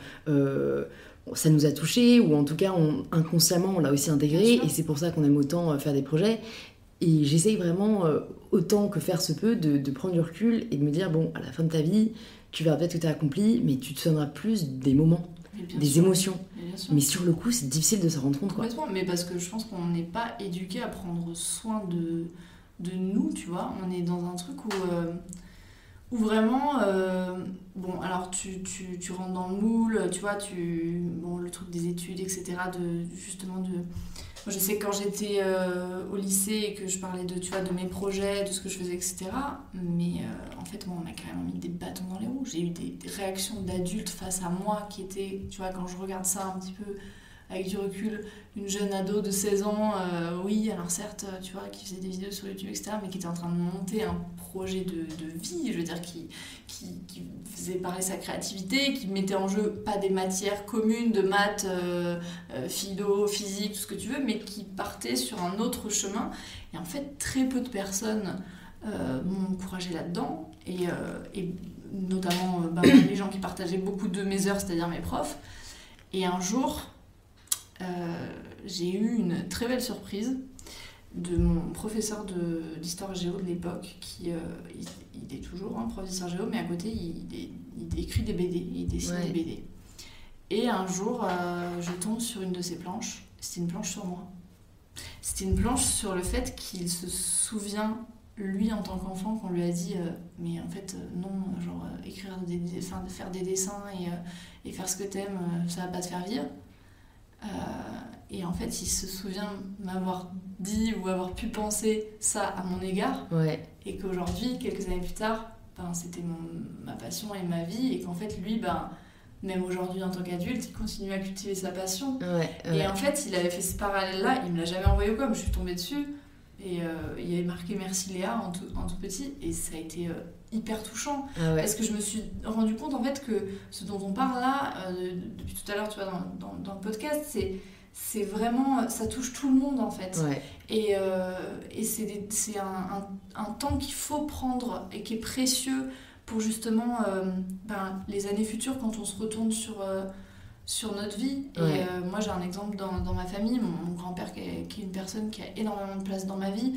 ça nous a touchés, ou en tout cas, inconsciemment, on l'a aussi intégré, et c'est pour ça qu'on aime autant faire des projets. Et j'essaye vraiment, autant que faire se peut, de prendre du recul et de me dire, à la fin de ta vie, tu verras peut-être que tu as accompli, mais tu te souviendras plus des moments, des émotions. Mais sur le coup, c'est difficile de s'en rendre compte, quoi. Complètement, mais parce que je pense qu'on n'est pas éduqué à prendre soin de nous, tu vois. On est dans un truc où vraiment, alors tu rentres dans le moule, tu vois, le truc des études, etc., moi, je sais que quand j'étais au lycée et que je parlais de mes projets, de ce que je faisais, etc., mais en fait, moi, on m'a carrément mis des bâtons dans les roues. J'ai eu des réactions d'adultes face à moi qui étaient, tu vois, quand je regarde ça un petit peu avec du recul, une jeune ado de 16 ans, alors certes, tu vois, qui faisait des vidéos sur YouTube, etc., mais qui était en train de monter un projet de vie, je veux dire, qui faisait parler sa créativité, qui mettait en jeu pas des matières communes de maths, philo, physique, tout ce que tu veux, mais qui partait sur un autre chemin. Et en fait, très peu de personnes m'ont encouragée là-dedans, et notamment les gens qui partageaient beaucoup de mes heures, c'est-à-dire mes profs. Et un jour... j'ai eu une très belle surprise de mon professeur d'histoire géo de l'époque, qui il est toujours un professeur géo, mais à côté il écrit des BD, il dessine des BD. Et un jour, je tombe sur une de ses planches. C'était une planche sur moi. C'était une planche sur le fait qu'il se souvient, lui en tant qu'enfant, qu'on lui a dit mais en fait non, genre faire des dessins et faire ce que t'aimes, ça va pas te faire vivre. Et en fait, il se souvient m'avoir dit ou avoir pu penser ça à mon égard. Ouais. Et qu'aujourd'hui, quelques années plus tard, c'était ma passion et ma vie. Et qu'en fait, lui, même aujourd'hui en tant qu'adulte, il continue à cultiver sa passion. Ouais. Et en fait, il avait fait ce parallèle-là, il me l'a jamais envoyé au com, je suis tombée dessus. Et il y avait marqué Merci Léa en tout petit. Et ça a été hyper touchant. Ah ouais. Parce que je me suis rendu compte en fait que ce dont on parle là, depuis tout à l'heure, tu vois, dans le podcast, c'est vraiment, ça touche tout le monde en fait. Ouais. Et c'est un temps qu'il faut prendre et qui est précieux pour justement les années futures quand on se retourne sur notre vie. Ouais. Et moi j'ai un exemple dans ma famille, mon grand-père qui est une personne qui a énormément de place dans ma vie,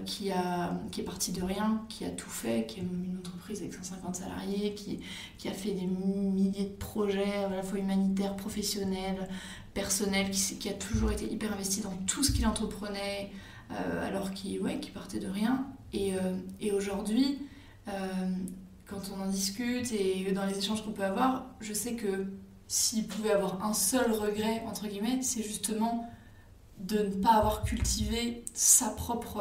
qui est parti de rien, qui a tout fait, qui a une entreprise avec 150 salariés, qui a fait des milliers de projets à la fois humanitaires, professionnels, personnels, qui a toujours été hyper investi dans tout ce qu'il entreprenait, alors qu'il partait de rien. Et aujourd'hui, quand on en discute et dans les échanges qu'on peut avoir, je sais que s'il pouvait avoir un seul regret, entre guillemets, c'est justement de ne pas avoir cultivé sa propre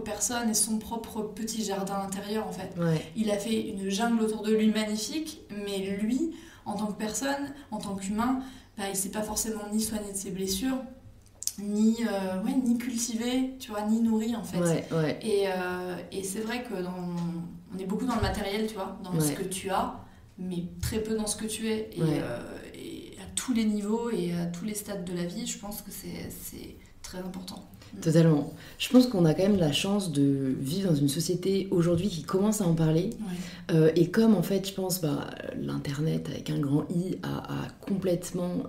personne et son propre petit jardin intérieur en fait. Ouais. Il a fait une jungle autour de lui magnifique, mais lui, en tant que personne, en tant qu'humain, il s'est pas forcément ni soigné de ses blessures, ni cultivé, tu vois, ni nourri en fait. Ouais. Et c'est vrai que on est beaucoup dans le matériel, tu vois, dans ce que tu as, mais très peu dans ce que tu es. Et à tous les niveaux et à tous les stades de la vie, je pense que c'est très important. Totalement. Je pense qu'on a quand même la chance de vivre dans une société aujourd'hui qui commence à en parler. Ouais. Et comme en fait, je pense, l'internet avec un grand I a complètement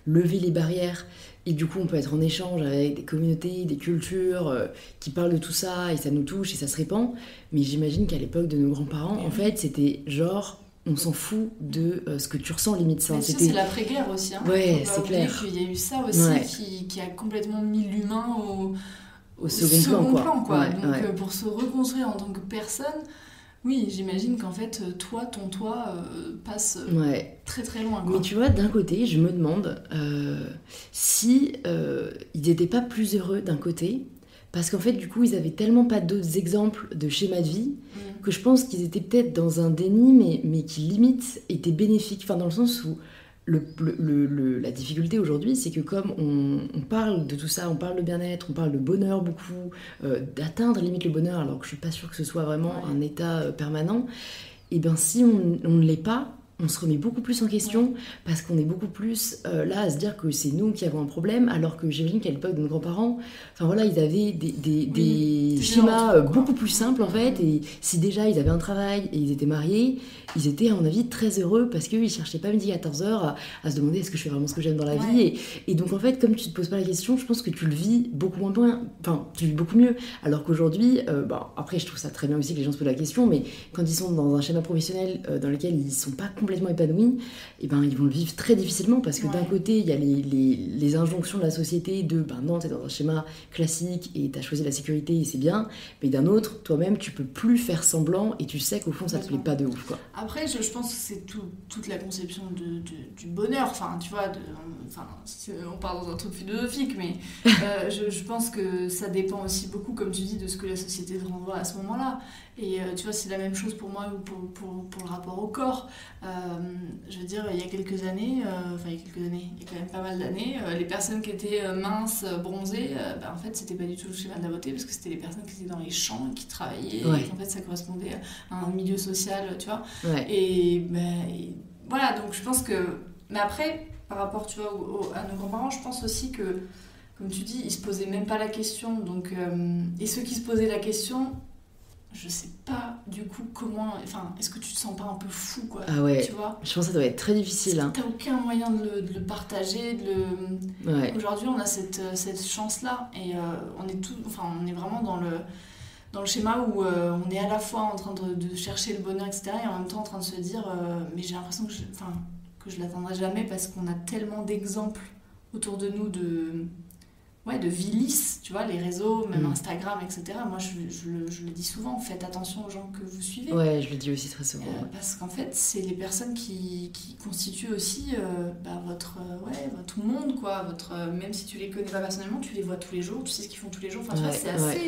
levé les barrières. Et du coup, on peut être en échange avec des communautés, des cultures qui parlent de tout ça et ça nous touche et ça se répand. Mais j'imagine qu'à l'époque de nos grands-parents, en fait, c'était genre... On s'en fout de ce que tu ressens limite ça. C'est l'après-guerre aussi. Hein. Ouais, c'est clair. Il y a eu ça aussi qui a complètement mis l'humain au second plan. Quoi. Ouais, donc pour se reconstruire en tant que personne, oui, j'imagine qu'en fait, ton toit passe très très loin. Quoi. Mais tu vois, d'un côté, je me demande si ils n'étaient pas plus heureux d'un côté. Parce qu'en fait, du coup, ils avaient tellement pas d'autres exemples de schéma de vie que je pense qu'ils étaient peut-être dans un déni, mais qui limite était bénéfique. Enfin, dans le sens où la difficulté aujourd'hui, c'est que comme on parle de tout ça, on parle de bien-être, on parle de bonheur beaucoup, d'atteindre limite le bonheur, alors que je suis pas sûre que ce soit vraiment un état permanent, et bien si on ne l'est pas, on se remet beaucoup plus en question parce qu'on est beaucoup plus là à se dire que c'est nous qui avons un problème, alors que j'imagine qu'à l'époque de nos grands-parents, enfin voilà, ils avaient des schémas beaucoup plus simples en fait, et si déjà ils avaient un travail et ils étaient mariés, ils étaient à mon avis très heureux parce qu'ils cherchaient pas midi à 14h à se demander est-ce que je fais vraiment ce que j'aime dans la vie, et donc en fait comme tu te poses pas la question, je pense que tu le vis beaucoup moins bien, enfin tu le vis beaucoup mieux, alors qu'aujourd'hui, après je trouve ça très bien aussi que les gens se posent la question, mais quand ils sont dans un schéma professionnel dans lequel ils sont pas complètement épanouis, et ils vont le vivre très difficilement parce que d'un côté il y a les injonctions de la société de non, t'es dans un schéma classique et t'as choisi la sécurité et c'est bien, mais d'un autre, toi-même tu peux plus faire semblant et tu sais qu'au fond ça te plaît pas de ouf quoi. Après je pense que c'est toute la conception du bonheur, enfin tu vois, on part dans un truc philosophique, mais je pense que ça dépend aussi beaucoup, comme tu dis, de ce que la société te renvoie à ce moment-là. Et tu vois, c'est la même chose pour moi pour le rapport au corps. Je veux dire, il y a quelques années, il y a quand même pas mal d'années, les personnes qui étaient minces, bronzées, en fait, c'était pas du tout le schéma de la beauté, parce que c'était les personnes qui étaient dans les champs, qui travaillaient, et en fait, ça correspondait à un milieu social, tu vois. Et voilà, donc je pense que... Mais après, par rapport, tu vois, à nos grands-parents, je pense aussi que, comme tu dis, ils se posaient même pas la question. Donc, et ceux qui se posaient la question... Je sais pas du coup comment... Enfin, est-ce que tu te sens pas un peu fou, quoi? Ah ouais, tu vois, je pense que ça doit être très difficile. Hein. T'as aucun moyen de le partager, Aujourd'hui, on a cette chance-là. Et on est vraiment dans le schéma où on est à la fois en train de chercher le bonheur, etc. et en même temps en train de se dire mais j'ai l'impression que je l'atteindrai jamais parce qu'on a tellement d'exemples autour de nous de vie lisse, tu vois, les réseaux, même Instagram, etc. Moi, je le dis souvent, faites attention aux gens que vous suivez. Ouais, je le dis aussi très souvent. Parce qu'en fait, c'est les personnes qui constituent aussi votre monde, quoi. Même si tu les connais pas personnellement, tu les vois tous les jours, tu sais ce qu'ils font tous les jours. Enfin, tu vois, c'est assez...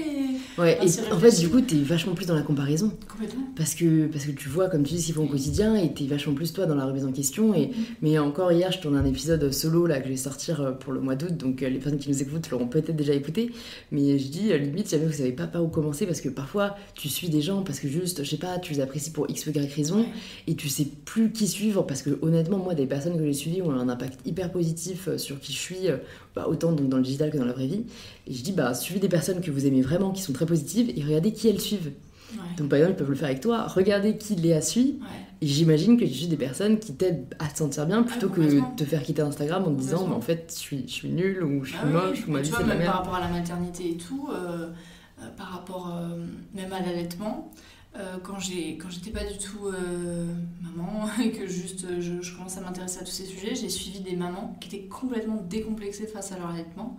Ouais, et en fait, du coup, t'es vachement plus dans la comparaison. Complètement. Parce que tu vois, comme tu dis, ce qu'ils font au quotidien, et t'es vachement plus, toi, dans la remise en question. Mais encore hier, je tourne un épisode solo, là, que je vais sortir pour le mois d'août, donc les personnes qui nous écoutent l'auront peut-être déjà écouté. Mais je dis, limite, jamais vous savez pas par où commencer, parce que parfois, tu suis des gens, parce que juste, je sais pas, tu les apprécies pour X ou Y raison, et tu sais plus qui suivre, parce que honnêtement, moi, des personnes que j'ai suivies ont un impact hyper positif sur qui je suis, autant donc dans le digital que dans la vraie vie. Et je dis, suivez des personnes que vous aimez vraiment, qui sont très positives, et regardez qui elles suivent. Ouais. Donc par exemple, ils peuvent le faire avec toi, regardez qui Léa suit, et j'imagine que tu suis des personnes qui t'aident à te sentir bien, plutôt que de te faire quitter Instagram en te disant, en fait, je suis nulle, ou je suis moche, ou ma vie c'est de la merde. Par rapport à la maternité et tout, par rapport même à l'allaitement, quand j'étais pas du tout maman et que juste je commençais à m'intéresser à tous ces sujets, j'ai suivi des mamans qui étaient complètement décomplexées face à leur allaitement,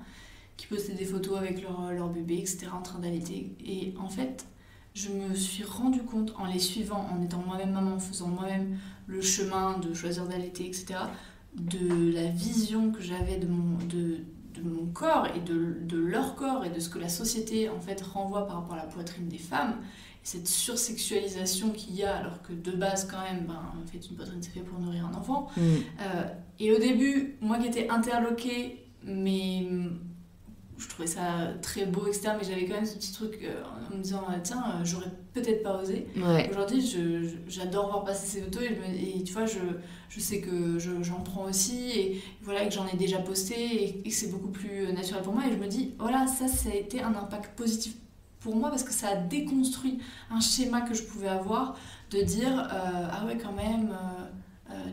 qui postaient des photos avec leur bébé, etc., en train d'allaiter. Et en fait, je me suis rendu compte en les suivant, en étant moi-même maman, en faisant moi-même le chemin de choisir d'allaiter, etc., de la vision que j'avais de mon corps et de leur corps et de ce que la société en fait renvoie par rapport à la poitrine des femmes, et cette sursexualisation qu'il y a, alors que de base quand même, en fait une poitrine c'est fait pour nourrir un enfant. Et au début, moi qui étais interloquée, mais je trouvais ça très beau, etc. Mais j'avais quand même ce petit truc en me disant, tiens, j'aurais peut-être pas osé. Ouais. Aujourd'hui, j'adore voir passer ces photos et tu vois, je sais que j'en prends aussi et voilà, que j'en ai déjà posté et que c'est beaucoup plus naturel pour moi. Et je me dis, voilà, ça a été un impact positif pour moi parce que ça a déconstruit un schéma que je pouvais avoir de dire, ah ouais, quand même,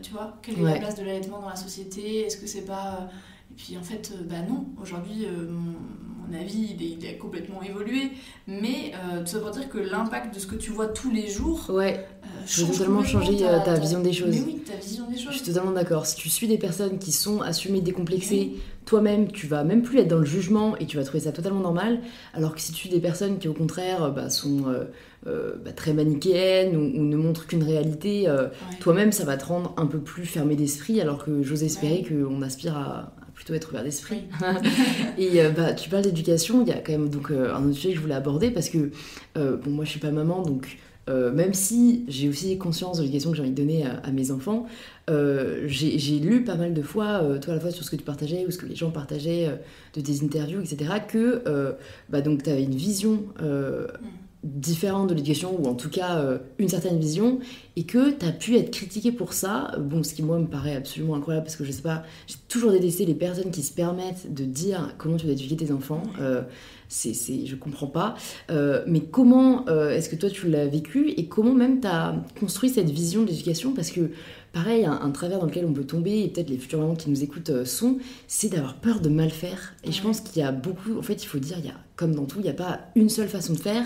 tu vois, quelle est la place de l'allaitement dans la société ? Est-ce que c'est pas... Et puis en fait, non, aujourd'hui, mon avis, il a complètement évolué, mais tout ça pour dire que l'impact de ce que tu vois tous les jours peut totalement changer ta vision des choses. Mais oui, ta vision des choses. Je suis totalement d'accord. Si tu suis des personnes qui sont assumées, décomplexées, toi-même, tu vas même plus être dans le jugement et tu vas trouver ça totalement normal, alors que si tu suis des personnes qui, au contraire, sont... très manichéenne ou ne montre qu'une réalité, toi-même ça va te rendre un peu plus fermé d'esprit, alors que j'ose espérer qu'on aspire à plutôt être ouvert d'esprit. Et tu parles d'éducation, il y a quand même donc, un autre sujet que je voulais aborder parce que moi je suis pas maman, donc même si j'ai aussi conscience de l'éducation que j'ai envie de donner à mes enfants, j'ai lu pas mal de fois, toi à la fois sur ce que tu partageais ou ce que les gens partageaient de tes interviews, etc., que donc tu avais une vision différente de l'éducation, ou en tout cas une certaine vision, et que tu as pu être critiqué pour ça. Bon, ce qui moi me paraît absolument incroyable, parce que je sais pas, j'ai toujours détesté les personnes qui se permettent de dire comment tu dois éduquer tes enfants. Je comprends pas. Mais comment est-ce que toi tu l'as vécu, et comment même tu as construit cette vision de l'éducation? Parce que pareil, un travers dans lequel on peut tomber, et peut-être les futures mamans qui nous écoutent c'est d'avoir peur de mal faire. Et je pense qu'il y a beaucoup, en fait il faut dire, il y a, comme dans tout, il n'y a pas une seule façon de faire,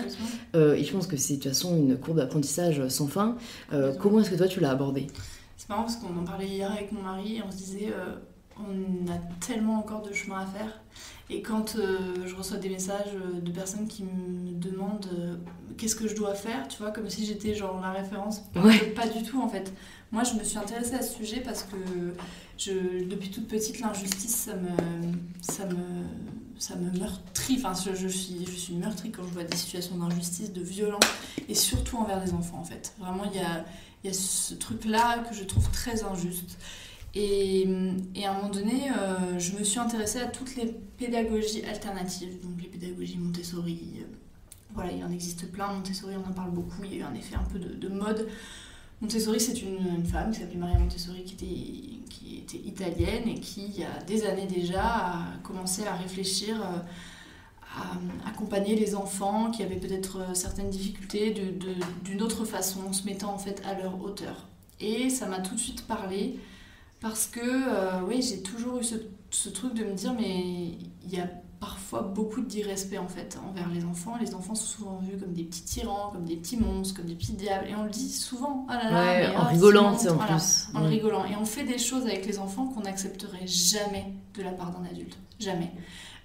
et je pense que c'est de toute façon une courbe d'apprentissage sans fin. Comment est-ce que toi tu l'as abordé? C'est marrant parce qu'on en parlait hier avec mon mari et on se disait on a tellement encore de chemin à faire. Et quand je reçois des messages de personnes qui me demandent qu'est-ce que je dois faire, tu vois, comme si j'étais genre la référence, pas du tout en fait. Moi je me suis intéressée à ce sujet parce que depuis toute petite, l'injustice ça me meurtrit. Enfin, je suis meurtrie quand je vois des situations d'injustice, de violence, et surtout envers des enfants en fait. Vraiment, il y a ce truc-là que je trouve très injuste. Et à un moment donné, je me suis intéressée à toutes les pédagogies alternatives, donc les pédagogies Montessori. Voilà, il en existe plein. Montessori, on en parle beaucoup. Il y a eu un effet un peu de mode. Montessori, c'est une femme qui s'appelait Maria Montessori, qui était italienne et qui, il y a des années déjà, a commencé à réfléchir à accompagner les enfants qui avaient peut-être certaines difficultés d'une autre façon, en se mettant en fait à leur hauteur. Et ça m'a tout de suite parlé parce que j'ai toujours eu ce truc de me dire, mais il y a parfois beaucoup d'irrespect en fait envers les enfants. Les enfants sont souvent vus comme des petits tyrans, comme des petits monstres, comme des petits diables, et on le dit souvent, en rigolant, c'est en plus. En rigolant. Et on fait des choses avec les enfants qu'on n'accepterait jamais de la part d'un adulte, jamais.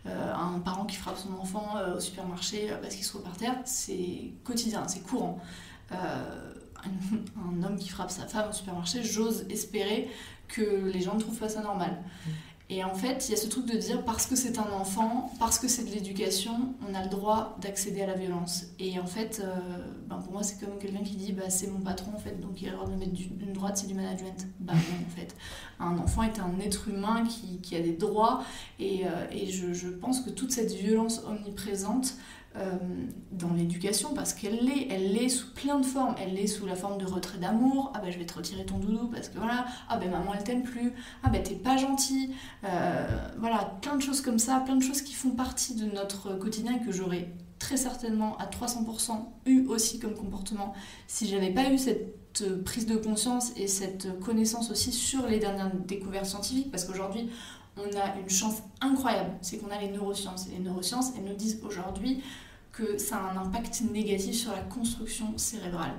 un parent qui frappe son enfant au supermarché parce qu'il se trouve par terre, c'est quotidien, c'est courant. Un homme qui frappe sa femme au supermarché, j'ose espérer que les gens ne trouvent pas ça normal. Et en fait, il y a ce truc de dire parce que c'est un enfant, parce que c'est de l'éducation, on a le droit d'accéder à la violence. Et en fait, pour moi, c'est comme quelqu'un qui dit c'est mon patron en fait, donc il a le droit de me mettre une droite, c'est du management. Non, en fait. Un enfant est un être humain qui a des droits, et je pense que toute cette violence omniprésente dans l'éducation, parce qu'elle l'est sous plein de formes. Elle l'est sous la forme de retrait d'amour. Je vais te retirer ton doudou parce que voilà. Maman elle t'aime plus. T'es pas gentil. Voilà, plein de choses comme ça, plein de choses qui font partie de notre quotidien et que j'aurais très certainement à 300% eu aussi comme comportement si j'avais pas eu cette prise de conscience et cette connaissance aussi sur les dernières découvertes scientifiques, parce qu'aujourd'hui on a une chance incroyable, c'est qu'on a les neurosciences. Et les neurosciences, elles nous disent aujourd'hui que ça a un impact négatif sur la construction cérébrale.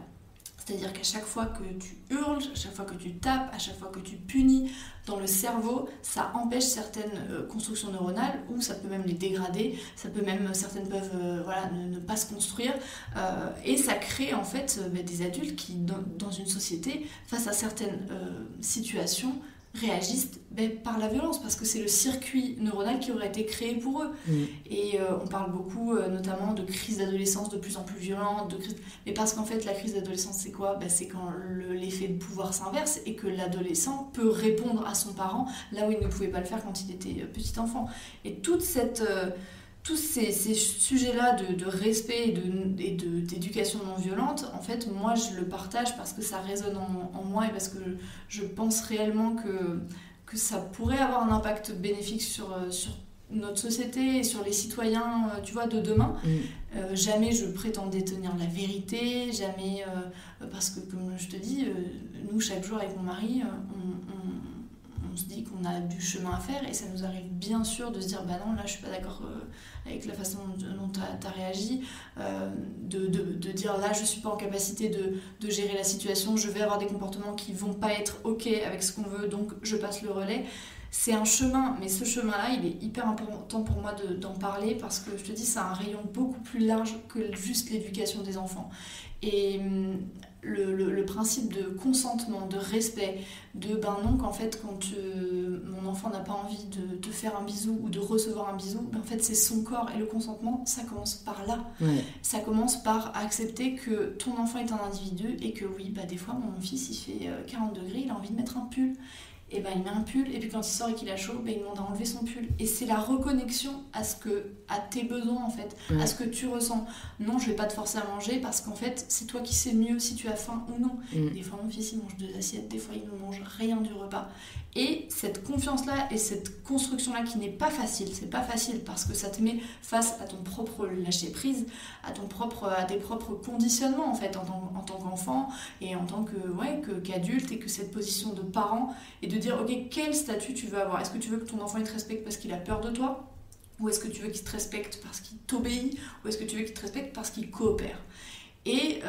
C'est-à-dire qu'à chaque fois que tu hurles, à chaque fois que tu tapes, à chaque fois que tu punis dans le cerveau, ça empêche certaines constructions neuronales, ou ça peut même les dégrader, certaines peuvent ne pas se construire, et ça crée en fait des adultes qui, dans une société, face à certaines situations, réagissent par la violence, parce que c'est le circuit neuronal qui aurait été créé pour eux. Et on parle beaucoup notamment de crise d'adolescence de plus en plus violente, mais parce qu'en fait la crise d'adolescence c'est quoi ? C'est quand l'effet de pouvoir s'inverse et que l'adolescent peut répondre à son parent là où il ne pouvait pas le faire quand il était petit enfant. Et toute cette... tous ces sujets-là de respect et d'éducation non violente, en fait, moi, je le partage parce que ça résonne en moi et parce que je pense réellement que ça pourrait avoir un impact bénéfique sur notre société et sur les citoyens, de demain. Jamais je prétends détenir la vérité, jamais... parce que, comme je te dis, nous, chaque jour, avec mon mari, on se dit qu'on a du chemin à faire, et ça nous arrive bien sûr de se dire non, là je suis pas d'accord avec la façon dont tu as réagi, de dire là je suis pas en capacité de gérer la situation, je vais avoir des comportements qui vont pas être ok avec ce qu'on veut, donc je passe le relais. C'est un chemin, mais ce chemin-là, il est hyper important pour moi d'en parler, parce que je te dis, ça a un rayon beaucoup plus large que juste l'éducation des enfants. Et le principe de consentement, de respect, non, qu'en fait, quand mon enfant n'a pas envie de te faire un bisou ou de recevoir un bisou, en fait, c'est son corps, et le consentement, ça commence par là. Ça commence par accepter que ton enfant est un individu, et que oui, des fois, mon fils, il fait 40 degrés, il a envie de mettre un pull. Et il met un pull, et puis quand il sort et qu'il a chaud, il demande à enlever son pull. Et c'est la reconnexion à tes besoins, en fait, à ce que tu ressens. Non, je vais pas te forcer à manger, parce qu'en fait, c'est toi qui sais mieux si tu as faim ou non. Des fois, mon fils, il mange 2 assiettes, des fois, il ne mange rien du repas. Et cette confiance-là et cette construction-là qui n'est pas facile, c'est pas facile, parce que ça te met face à ton propre lâcher-prise, à tes propres conditionnements, en fait, en tant qu'enfant, et en tant qu'adulte, et que cette position de parent, et de dire, ok, quel statut tu veux avoir ? Est-ce que tu veux que ton enfant il te respecte parce qu'il a peur de toi ? Ou est-ce que tu veux qu'il te respecte parce qu'il t'obéit ? Ou est-ce que tu veux qu'il te respecte parce qu'il coopère ? Et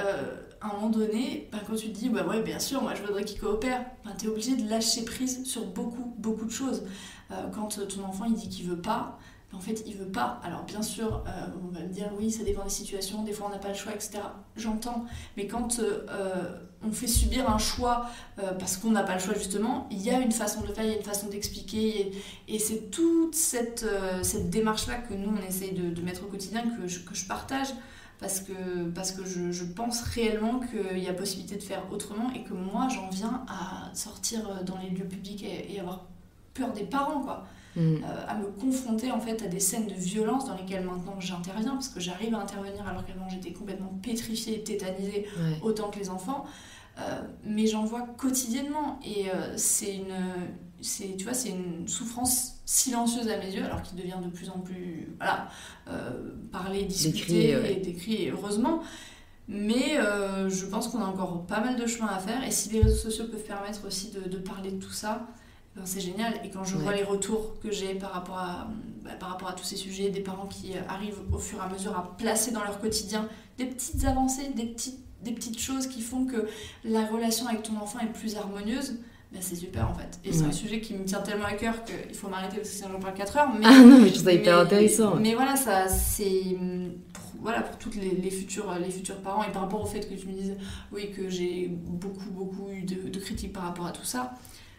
à un moment donné, quand tu te dis, bien sûr, moi je voudrais qu'il coopère, t'es obligé de lâcher prise sur beaucoup, beaucoup de choses. Quand ton enfant il dit qu'il veut pas, en fait il veut pas. Alors bien sûr, on va me dire, oui, ça dépend des situations, des fois on n'a pas le choix, etc. J'entends, mais quand on fait subir un choix parce qu'on n'a pas le choix, justement, il y a une façon de faire, il y a une façon d'expliquer, et c'est toute cette démarche-là que nous on essaye de mettre au quotidien, que je partage. Parce que je pense réellement qu'il y a possibilité de faire autrement, et que moi j'en viens à sortir dans les lieux publics et avoir peur des parents, quoi. À me confronter en fait à des scènes de violence dans lesquelles maintenant j'interviens, parce que j'arrive à intervenir alors qu'avant j'étais complètement pétrifiée, tétanisée, autant que les enfants, mais j'en vois quotidiennement, et c'est une souffrance silencieuse à mes yeux, alors qu'il devient de plus en plus parlé, discuté et décrit, heureusement, mais je pense qu'on a encore pas mal de chemin à faire, et si les réseaux sociaux peuvent permettre aussi de parler de tout ça, c'est génial. Et quand je vois les retours que j'ai par rapport à tous ces sujets, des parents qui arrivent au fur et à mesure à placer dans leur quotidien des petites avancées, des petites choses qui font que la relation avec ton enfant est plus harmonieuse, ben, c'est super en fait. Et c'est un sujet qui me tient tellement à cœur qu'il faut m'arrêter parce que sinon j'en parle 4 heures. Mais, ah non, mais je trouve ça hyper intéressant. Mais voilà, ça, c'est pour tous les futurs parents, et par rapport au fait que tu me dises oui, que j'ai beaucoup eu de critiques par rapport à tout ça,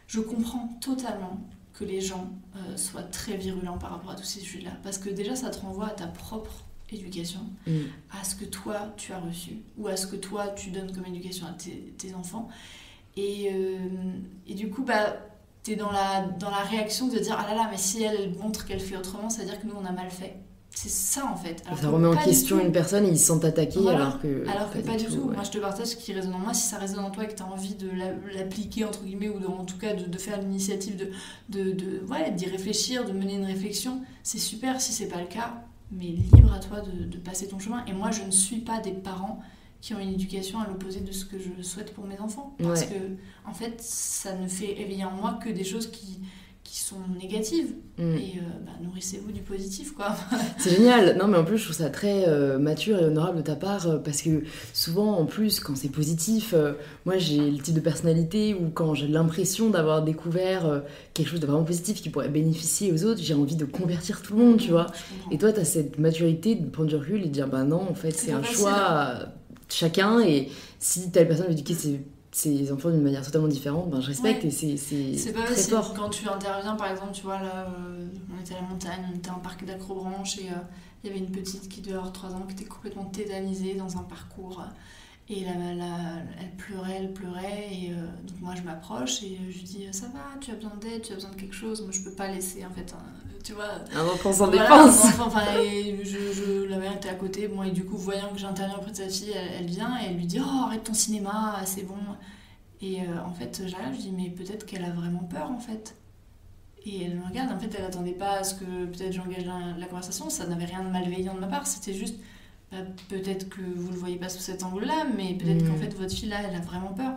je comprends totalement que les gens soient très virulents par rapport à tous ces sujets-là. Parce que déjà, ça te renvoie à ta propre éducation, à ce que toi, tu as reçu, ou à ce que toi, tu donnes comme éducation à tes enfants. Et du coup, bah, t'es dans la réaction de dire « Ah là là, mais si elle montre qu'elle fait autrement, ça veut dire que nous, on a mal fait. » C'est ça, en fait. Alors ça remet en question une personne et ils se sentent attaqués, voilà. alors que pas du tout. Ouais. Moi, je te partage ce qui résonne en moi. Si ça résonne en toi et que tu as envie de l'appliquer, entre guillemets, ou en tout cas de faire l'initiative d'y réfléchir, de mener une réflexion, c'est super. Si c'est pas le cas, mais libre à toi de passer ton chemin. Et moi, je ne suis pas des parents qui ont une éducation à l'opposé de ce que je souhaite pour mes enfants. Parce que, en fait, ça ne fait éveiller en moi que des choses qui sont négatives. Et nourrissez-vous du positif, quoi. C'est génial. Non, mais en plus, je trouve ça très mature et honorable de ta part, parce que souvent, en plus, quand c'est positif, moi, j'ai le type de personnalité où quand j'ai l'impression d'avoir découvert quelque chose de vraiment positif qui pourrait bénéficier aux autres, j'ai envie de convertir tout le monde, tu vois. Et toi, t'as cette maturité de prendre du recul et de dire, bah non, en fait, c'est un choix chacun, et si telle personne veut éduquer ses enfants d'une manière totalement différente, ben je respecte, et c'est pas très facile. fort. Quand tu interviens, par exemple, tu vois, là, on était à la montagne, on était à un parc d'Acrobranche, et il y avait une petite qui devait avoir 3 ans qui était complètement tétanisée dans un parcours. Et elle pleurait, et donc moi je m'approche et je lui dis « Ça va, tu as besoin d'aide, tu as besoin de quelque chose ?» Moi je peux pas laisser, en fait, tu vois... Un enfant sans défense. Et la mère était à côté, bon, et du coup, voyant que j'interviens auprès de sa fille, elle vient et elle lui dit « Oh, arrête ton cinéma, c'est bon. » Et en fait, j'arrive, je dis « Mais peut-être qu'elle a vraiment peur, en fait. » Et elle me regarde, en fait, elle attendait pas à ce que peut-être j'engage la conversation, ça n'avait rien de malveillant de ma part, c'était juste... Bah, peut-être que vous le voyez pas sous cet angle-là, mais peut-être qu'en fait votre fille là, elle a vraiment peur.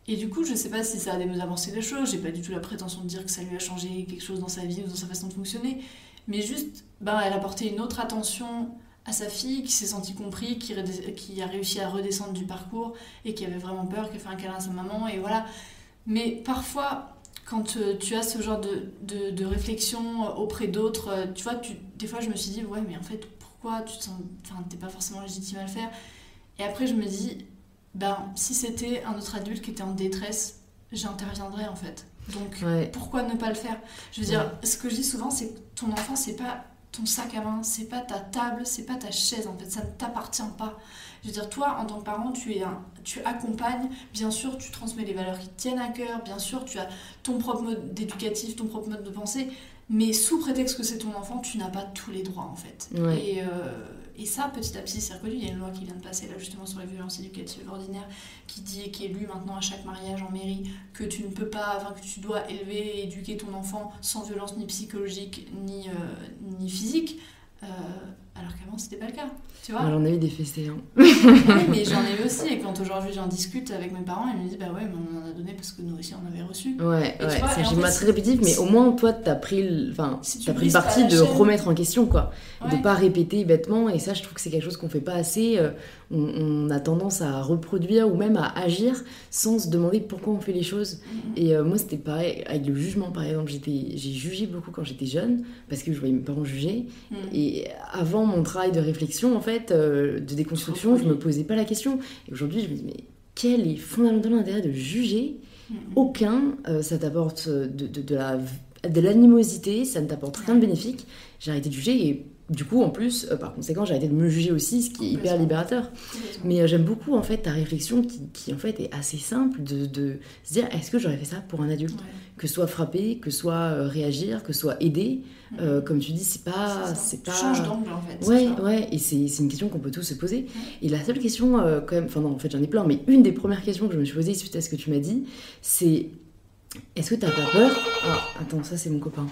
Et du coup, je sais pas si ça a nous avancer des choses, j'ai pas du tout la prétention de dire que ça lui a changé quelque chose dans sa vie ou dans sa façon de fonctionner, mais juste, elle a porté une autre attention à sa fille, qui s'est sentie compris, qui a réussi à redescendre du parcours et qui avait vraiment peur, qui a fait un câlin à sa maman, et voilà. Mais parfois, quand tu as ce genre de réflexion auprès d'autres, tu vois, des fois je me suis dit, ouais, mais en fait, pourquoi tu te sens, t'es pas forcément légitime à le faire. Et après je me dis, si c'était un autre adulte qui était en détresse, j'interviendrais en fait. Donc pourquoi ne pas le faire? Je veux dire, ce que je dis souvent, c'est que ton enfant, c'est pas ton sac à main, c'est pas ta table, c'est pas ta chaise, en fait, ça ne t'appartient pas. Je veux dire, toi, en tant que parent, tu accompagnes, bien sûr, tu transmets les valeurs qui te tiennent à cœur, bien sûr, tu as ton propre mode éducatif, ton propre mode de pensée, mais sous prétexte que c'est ton enfant, tu n'as pas tous les droits, en fait. Et ça, petit à petit, c'est reconnu. Il y a une loi qui vient de passer, là, justement, sur les violences éducatives ordinaires, qui dit et qui est lue maintenant à chaque mariage en mairie, que tu ne peux pas, que tu dois élever et éduquer ton enfant sans violence ni psychologique, ni physique. Alors qu'avant, c'était pas le cas, tu vois. J'en ai eu des fessées, hein. Oui, mais j'en ai eu aussi, et quand aujourd'hui j'en discute avec mes parents, ils me disent, bah ouais, mais on en a donné parce que nous aussi on avait reçu. Ouais, c'est un schéma très répétitif, mais au moins, toi, t'as pris le parti de remettre en question, quoi. De pas répéter bêtement, et ça, je trouve que c'est quelque chose qu'on fait pas assez. On a tendance à reproduire ou même à agir sans se demander pourquoi on fait les choses. Et moi, c'était pareil avec le jugement, par exemple. J'ai jugé beaucoup quand j'étais jeune, parce que je voyais mes parents juger. Et avant mon travail de réflexion, en fait, de déconstruction, je me posais pas la question. Et aujourd'hui, je me dis, mais quel est fondamentalement l'intérêt de juger? Aucun. Ça t'apporte de l'animosité, ça ne t'apporte rien de bénéfique. J'ai arrêté de juger, et du coup, en plus, par conséquent, j'ai arrêté de me juger aussi, ce qui est hyper libérateur. Mais j'aime beaucoup, en fait, ta réflexion qui en fait, est assez simple, de se dire, est-ce que j'aurais fait ça pour un adulte? Que soit frapper, que soit réagir, que soit aider. Comme tu dis, c'est pas... Tu changes d'angle, en fait. Et c'est une question qu'on peut tous se poser. Et la seule question, quand même... Enfin non, en fait, j'en ai plein, mais une des premières questions que je me suis posée suite à ce que tu m'as dit, c'est... Est-ce que t'as pas peur? Ah, attends, ça c'est mon copain.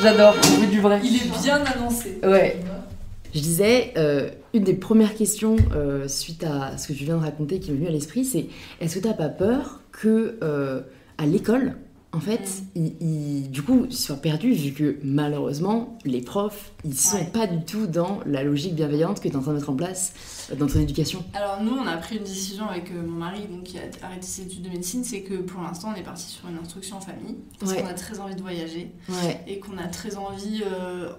J'adore, on veut du vrai. Il est bien annoncé. Ouais. Je disais, une des premières questions suite à ce que tu viens de raconter qui m'est venue à l'esprit, c'est est-ce que t'as pas peur que à l'école, en fait, du coup, ils sont perdus vu que malheureusement, les profs, ils sont pas du tout dans la logique bienveillante que tu es en train de mettre en place dans ton éducation. Alors nous, on a pris une décision avec mon mari, donc, qui a arrêté ses études de médecine, c'est que pour l'instant, on est parti sur une instruction en famille, parce qu'on a très envie de voyager, et qu'on a très envie,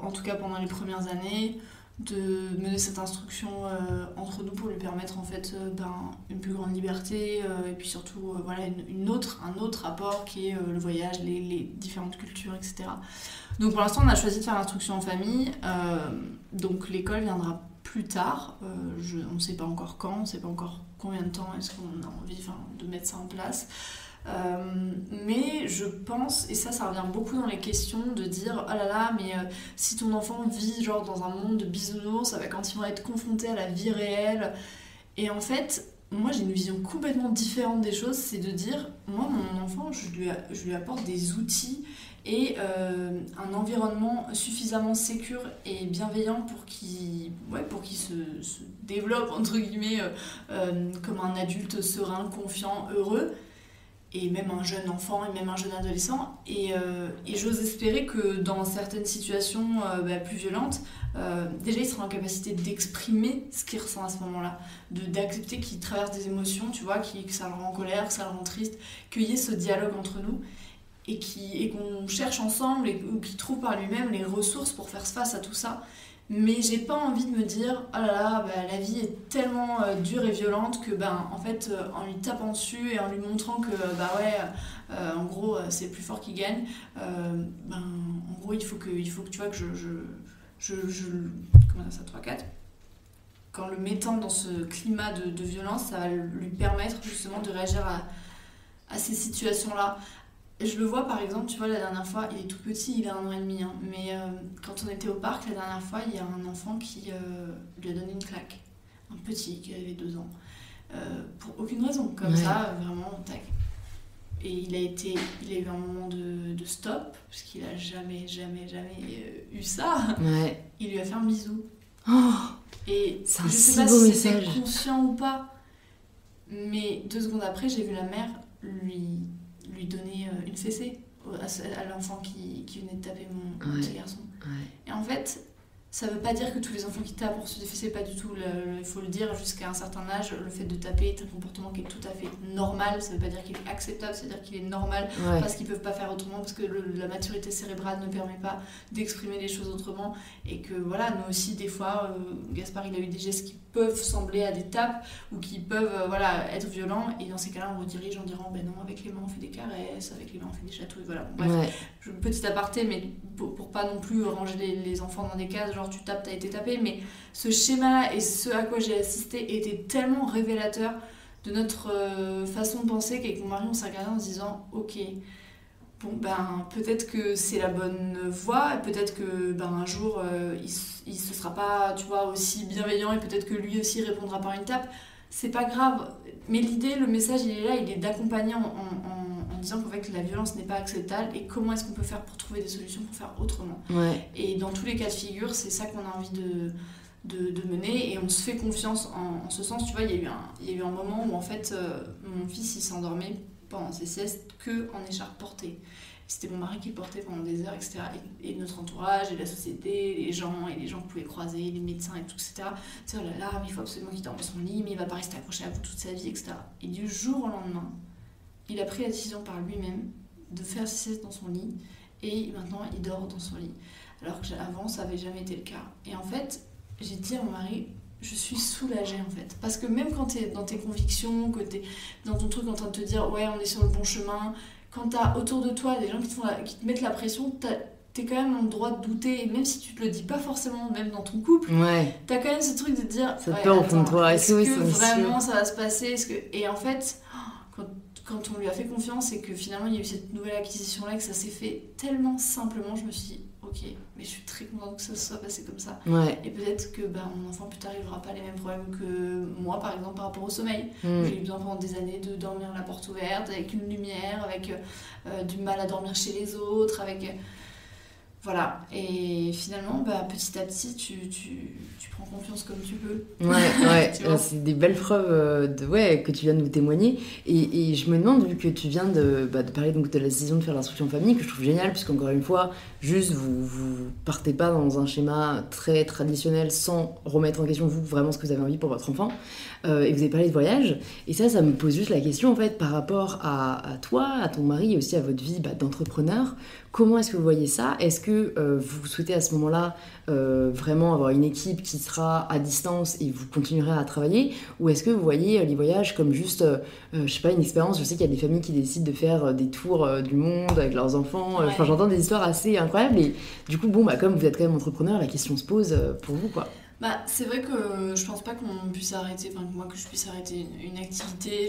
en tout cas pendant les premières années, de mener cette instruction entre nous pour lui permettre en fait une plus grande liberté et puis surtout voilà un autre apport qui est le voyage, les différentes cultures, etc. Donc pour l'instant on a choisi de faire l'instruction en famille, donc l'école viendra plus tard, on ne sait pas encore quand, on ne sait pas encore combien de temps est-ce qu'on a envie de mettre ça en place. Mais je pense, et ça revient beaucoup dans les questions, de dire oh là là, mais si ton enfant vit genre dans un monde de bisounours, ça va quand ils vont être confrontés à la vie réelle. Et en fait, moi j'ai une vision complètement différente des choses, c'est de dire moi mon enfant je lui apporte des outils et un environnement suffisamment sécure et bienveillant pour qu'il se développe entre guillemets comme un adulte serein, confiant, heureux. Et même un jeune enfant et même un jeune adolescent. Et j'ose espérer que dans certaines situations plus violentes, déjà il sera en capacité d'exprimer ce qu'il ressent à ce moment-là, d'accepter qu'il traverse des émotions, tu vois, que ça le rend en colère, que ça le rend triste, qu'il y ait ce dialogue entre nous et qu'on cherche ensemble ou qu'il trouve par lui-même les ressources pour faire face à tout ça. Mais j'ai pas envie de me dire oh là là, la vie est tellement dure et violente que en fait en lui tapant dessus et en lui montrant que en gros c'est le plus fort qui gagne, en gros il faut que tu vois que je comment ça 3-4 qu'en le mettant dans ce climat de violence, ça va lui permettre justement de réagir à ces situations là. Je le vois par exemple, tu vois, la dernière fois, il est tout petit, il a 1 an et demi, hein, mais quand on était au parc la dernière fois, il y a un enfant qui lui a donné une claque, un petit qui avait 2 ans, pour aucune raison, comme ça, vraiment, tac. Et il a eu un moment de stop, parce qu'il a jamais eu ça. Ouais. Il lui a fait un bisou. Oh, et c'est un si beau message. Je sais pas si c'était conscient ou pas, mais 2 secondes après, j'ai vu la mère lui donner une fessée à l'enfant qui venait de taper mon petit garçon. Ouais. Et en fait, ça veut pas dire que tous les enfants qui tapent pour se défesser, pas du tout. Il faut le dire, jusqu'à un certain âge, le fait de taper est un comportement qui est tout à fait normal. Ça veut pas dire qu'il est acceptable, ça veut dire qu'il est normal parce qu'ils peuvent pas faire autrement, parce que la maturité cérébrale ne permet pas d'exprimer les choses autrement. Et que voilà, nous aussi, des fois, Gaspard, il a eu des gestes qui peuvent sembler à des tapes ou qui peuvent être violents. Et dans ces cas-là, on redirige en disant non, avec les mains, on fait des caresses, avec les mains, on fait des chatouilles. Voilà. Bon, bref, petit aparté, mais pour pas non plus ranger les enfants dans des cases, genre tu tapes, t'as été tapé, mais ce schéma-là et ce à quoi j'ai assisté était tellement révélateur de notre façon de penser qu'avec mon mari on s'est regardé en se disant ok, bon peut-être que c'est la bonne voie, peut-être que un jour il se sera pas, tu vois, aussi bienveillant et peut-être que lui aussi répondra par une tape, c'est pas grave, mais l'idée, le message il est là, il est d'accompagner en disant qu'en fait la violence n'est pas acceptable et comment est-ce qu'on peut faire pour trouver des solutions pour faire autrement. Et dans tous les cas de figure, c'est ça qu'on a envie de mener et on se fait confiance en ce sens. Tu vois, il y a eu un moment où en fait mon fils il s'endormait pendant ses siestes que en écharpe portée. C'était mon mari qui le portait pendant des heures, etc. Et notre entourage, et la société, les gens qu'on pouvait croiser, les médecins et tout, etc. Tu sais, oh là là, mais il faut absolument qu'il dorme dans son lit, mais il va pas rester accroché à vous toute sa vie, etc. Et du jour au lendemain, il a pris la décision par lui-même de faire ses siestes dans son lit, et maintenant il dort dans son lit. Alors qu'avant, ça n'avait jamais été le cas. Et en fait, j'ai dit à mon mari, je suis soulagée en fait. Parce que même quand tu es dans tes convictions, que tu es dans ton truc en train de te dire ouais, on est sur le bon chemin, quand tu as autour de toi des gens qui te mettent la pression, t'es quand même en droit de douter, et même si tu te le dis pas forcément, même dans ton couple, t'as quand même ce truc de te dire ça te peur au fond de toi, est-ce que vraiment ça va se passer, et en fait quand on lui a fait confiance et que finalement il y a eu cette nouvelle acquisition là, que ça s'est fait tellement simplement, je me suis dit ok, mais je suis très contente que ça se soit passé comme ça. Et peut-être que mon enfant plus tard il n'aura pas les mêmes problèmes que moi par exemple par rapport au sommeil. J'ai eu besoin pendant des années de dormir la porte ouverte avec une lumière, avec du mal à dormir chez les autres, avec Voilà, et finalement, petit à petit, tu prends confiance comme tu peux. Ouais, Tu vois. c'est des belles preuves que tu viens de nous témoigner. Et je me demande, vu que tu viens de parler donc de la décision de faire l'instruction en famille, que je trouve génial, puisqu'encore une fois, juste vous partez pas dans un schéma très traditionnel sans remettre en question vous vraiment ce que vous avez envie pour votre enfant. Et vous avez parlé de voyage, et ça me pose juste la question en fait par rapport à toi, à ton mari et aussi à votre vie d'entrepreneur. Comment est-ce que vous voyez ça? Est-ce que vous souhaitez à ce moment-là vraiment avoir une équipe qui sera à distance et vous continuerez à travailler? Ou est-ce que vous voyez les voyages comme juste, je sais pas, une expérience? Je sais qu'il y a des familles qui décident de faire des tours du monde avec leurs enfants. Enfin, j'entends des histoires assez incroyables. Et du coup, comme vous êtes quand même entrepreneur, la question se pose pour vous, quoi. C'est vrai que je pense pas qu'on puisse arrêter, enfin que moi que je puisse arrêter une activité.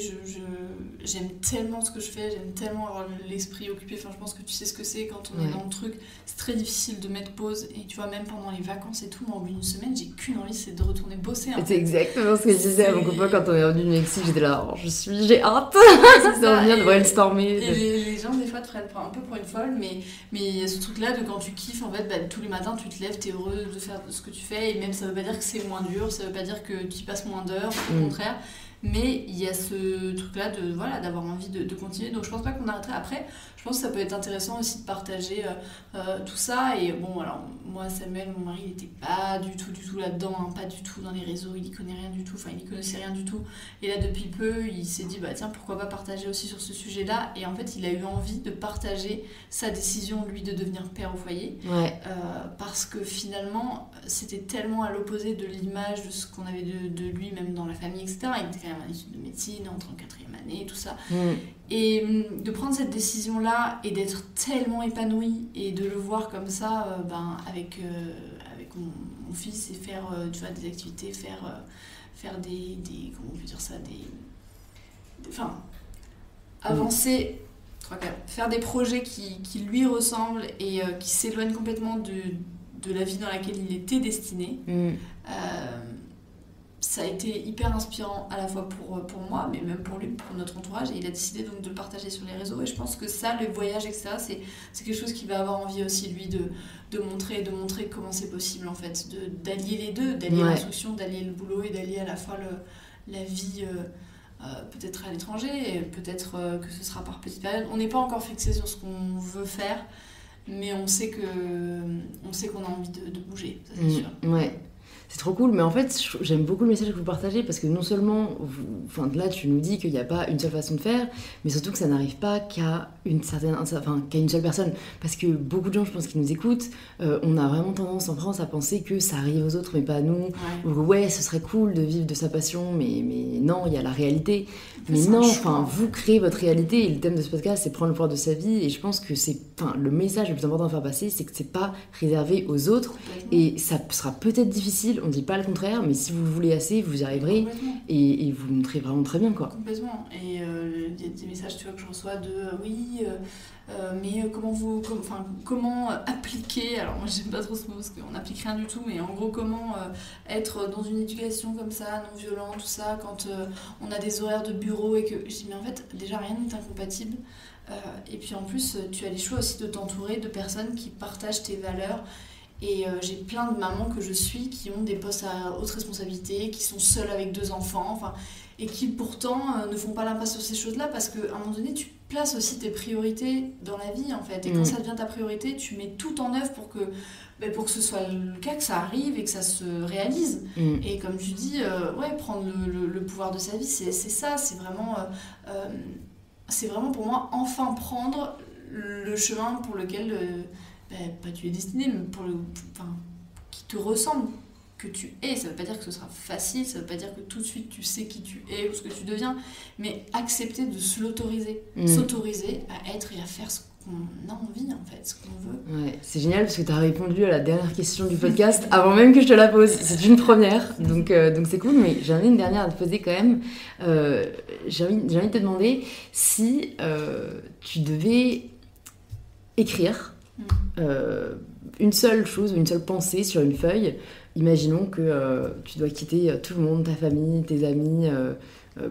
J'aime tellement ce que je fais, j'aime tellement avoir l'esprit occupé. Enfin, je pense que tu sais ce que c'est quand on est dans le truc. C'est très difficile de mettre pause. Et tu vois, même pendant les vacances et tout, moi au bout d'une semaine, j'ai qu'une envie, c'est de retourner bosser. C'est exactement ce que je disais à mon copain quand on est revenu du Mexique. J'étais là, j'ai hâte de revenir, de brainstormer. Et les gens, des fois, te prennent un peu pour une folle, mais il y a ce truc-là de quand tu kiffes, en fait, tous les matins, tu te lèves, t'es heureux de faire ce que tu fais, et même ça veut pas dire que c'est moins dur, ça veut pas dire que tu y passes moins d'heures, au contraire. Mais il y a ce truc-là d'avoir envie de continuer. Donc je pense pas qu'on arrêterait. Après, je pense que ça peut être intéressant aussi de partager tout ça. Et bon, alors moi, Samuel, mon mari, il était pas du tout là-dedans, hein, pas du tout dans les réseaux, il y connaît rien du tout, enfin il y connaissait rien du tout. Et là, depuis peu, il s'est dit, tiens, pourquoi pas partager aussi sur ce sujet-là. Et en fait, il a eu envie de partager sa décision, lui, de devenir père au foyer. Parce que finalement, c'était tellement à l'opposé de l'image de ce qu'on avait de lui, même dans la famille, etc. Il était quand même en études de médecine, entré en 4e année, tout ça. Et de prendre cette décision-là et d'être tellement épanoui et de le voir comme ça avec mon fils et faire tu vois, des activités, faire des comment on peut dire ça, avancer, faire des projets qui lui ressemblent et qui s'éloignent complètement de la vie dans laquelle il était destiné. Ça a été hyper inspirant à la fois pour moi, mais même pour lui, pour notre entourage, et il a décidé donc de le partager sur les réseaux. Et je pense que ça, le voyage, etc., c'est quelque chose qu'il va avoir envie aussi, lui, de montrer comment c'est possible, en fait, d'allier les deux, d'allier l'instruction, d'allier le boulot et d'allier à la fois la vie peut-être à l'étranger, et peut-être que ce sera par petites périodes. On n'est pas encore fixé sur ce qu'on veut faire, mais on sait qu'on a envie de bouger, ça c'est sûr. Ouais. C'est trop cool, mais en fait, j'aime beaucoup le message que vous partagez parce que non seulement, là, tu nous dis qu'il n'y a pas une seule façon de faire, mais surtout que ça n'arrive pas qu'à une seule personne. Parce que beaucoup de gens, je pense, qui nous écoutent, on a vraiment tendance en France à penser que ça arrive aux autres, mais pas à nous. Ou ce serait cool de vivre de sa passion, mais non, il y a la réalité. Mais non, vous créez votre réalité et le thème de ce podcast, c'est prendre le pouvoir de sa vie. Et je pense que le message le plus important à faire passer, c'est que c'est pas réservé aux autres. Et ça sera peut-être difficile, on dit pas le contraire, mais si vous le voulez assez, vous y arriverez et vous le montrez vraiment très bien, quoi. Complètement. Et il y a des messages, tu vois, que je reçois mais comment appliquer, alors moi j'aime pas trop ce mot parce qu'on n'applique rien du tout, mais en gros comment être dans une éducation comme ça, non violente, tout ça, quand on a des horaires de bureau et que je dis mais en fait déjà rien n'est incompatible, et puis en plus tu as les choix aussi de t'entourer de personnes qui partagent tes valeurs. Et j'ai plein de mamans que je suis qui ont des postes à haute responsabilité, qui sont seules avec 2 enfants, et qui pourtant ne font pas l'impasse sur ces choses-là parce qu'à un moment donné, tu places aussi tes priorités dans la vie, en fait. Et quand ça devient ta priorité, tu mets tout en œuvre pour que ce soit le cas, que ça arrive et que ça se réalise. Et comme tu dis, prendre le pouvoir de sa vie, c'est ça. C'est vraiment pour moi enfin prendre le chemin pour lequel... pas tu es destiné, mais qui te ressemble, que tu es. Ça veut pas dire que ce sera facile, ça veut pas dire que tout de suite tu sais qui tu es ou ce que tu deviens, mais accepter de se l'autoriser, s'autoriser à être et à faire ce qu'on a envie, en fait, ce qu'on veut. Ouais, c'est génial parce que tu as répondu à la dernière question du podcast avant même que je te la pose. C'est une première, donc c'est cool, mais j'en ai une dernière à te poser quand même. J'ai envie de te demander si tu devais écrire une seule chose ou une seule pensée sur une feuille. Imaginons que tu dois quitter tout le monde, ta famille, tes amis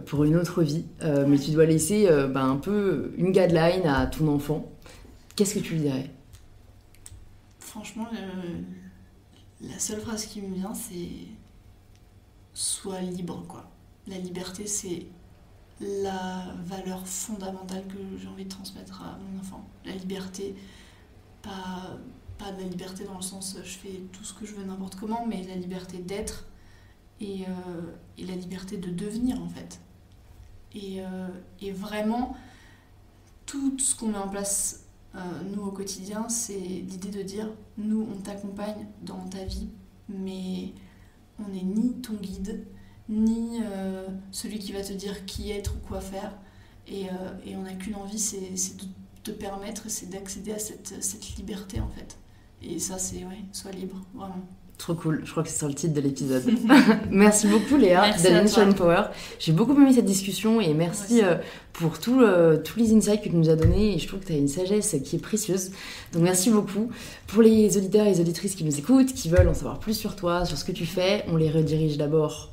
pour une autre vie, mais tu dois laisser un peu une guideline à ton enfant. Qu'est-ce que tu lui dirais ? franchement, la seule phrase qui me vient, c'est sois libre, quoi. La liberté, c'est la valeur fondamentale que j'ai envie de transmettre à mon enfant. La liberté, pas de la liberté dans le sens je fais tout ce que je veux n'importe comment, mais la liberté d'être et la liberté de devenir, en fait. Et vraiment, tout ce qu'on met en place, nous, au quotidien, c'est l'idée de dire, nous, on t'accompagne dans ta vie, mais on n'est ni ton guide, ni celui qui va te dire qui être ou quoi faire. Et on n'a qu'une envie, c'est de te permettre, c'est d'accéder à cette liberté, en fait. Et ça, c'est, sois libre, vraiment. Trop cool, je crois que c'est sur le titre de l'épisode. Merci beaucoup Léa Merci d'Inspiration Power. J'ai beaucoup aimé cette discussion et merci pour tous les insights que tu nous as donnés et je trouve que tu as une sagesse qui est précieuse. Donc merci beaucoup. Pour les auditeurs et les auditrices qui nous écoutent, qui veulent en savoir plus sur toi, sur ce que tu fais, on les redirige d'abord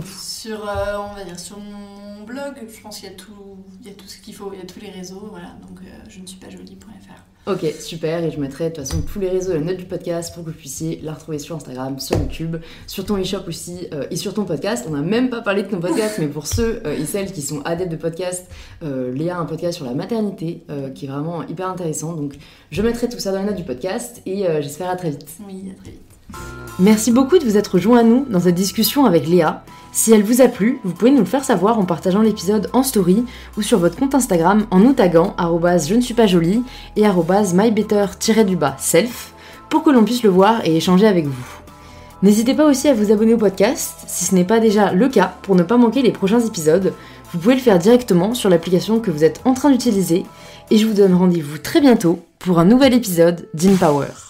sur, on va dire, sur mon blog. Je pense qu'il y a tout ce qu'il faut, il y a tous les réseaux, voilà. Donc je ne suis pas jolie.fr. Ok, super, et je mettrai de toute façon tous les réseaux et les notes du podcast pour que vous puissiez la retrouver sur Instagram, sur YouTube, sur ton e-shop aussi et sur ton podcast. On n'a même pas parlé de ton podcast, mais pour ceux et celles qui sont adeptes de podcast, Léa a un podcast sur la maternité qui est vraiment hyper intéressant. Donc je mettrai tout ça dans les notes du podcast et j'espère à très vite. Oui, à très vite. Merci beaucoup de vous être rejoints à nous dans cette discussion avec Léa. Si elle vous a plu, vous pouvez nous le faire savoir en partageant l'épisode en story ou sur votre compte Instagram en nous taguant @je ne suis pas jolie et @mybetter-self pour que l'on puisse le voir et échanger avec vous. N'hésitez pas aussi à vous abonner au podcast si ce n'est pas déjà le cas pour ne pas manquer les prochains épisodes. Vous pouvez le faire directement sur l'application que vous êtes en train d'utiliser et je vous donne rendez-vous très bientôt pour un nouvel épisode d'InPower.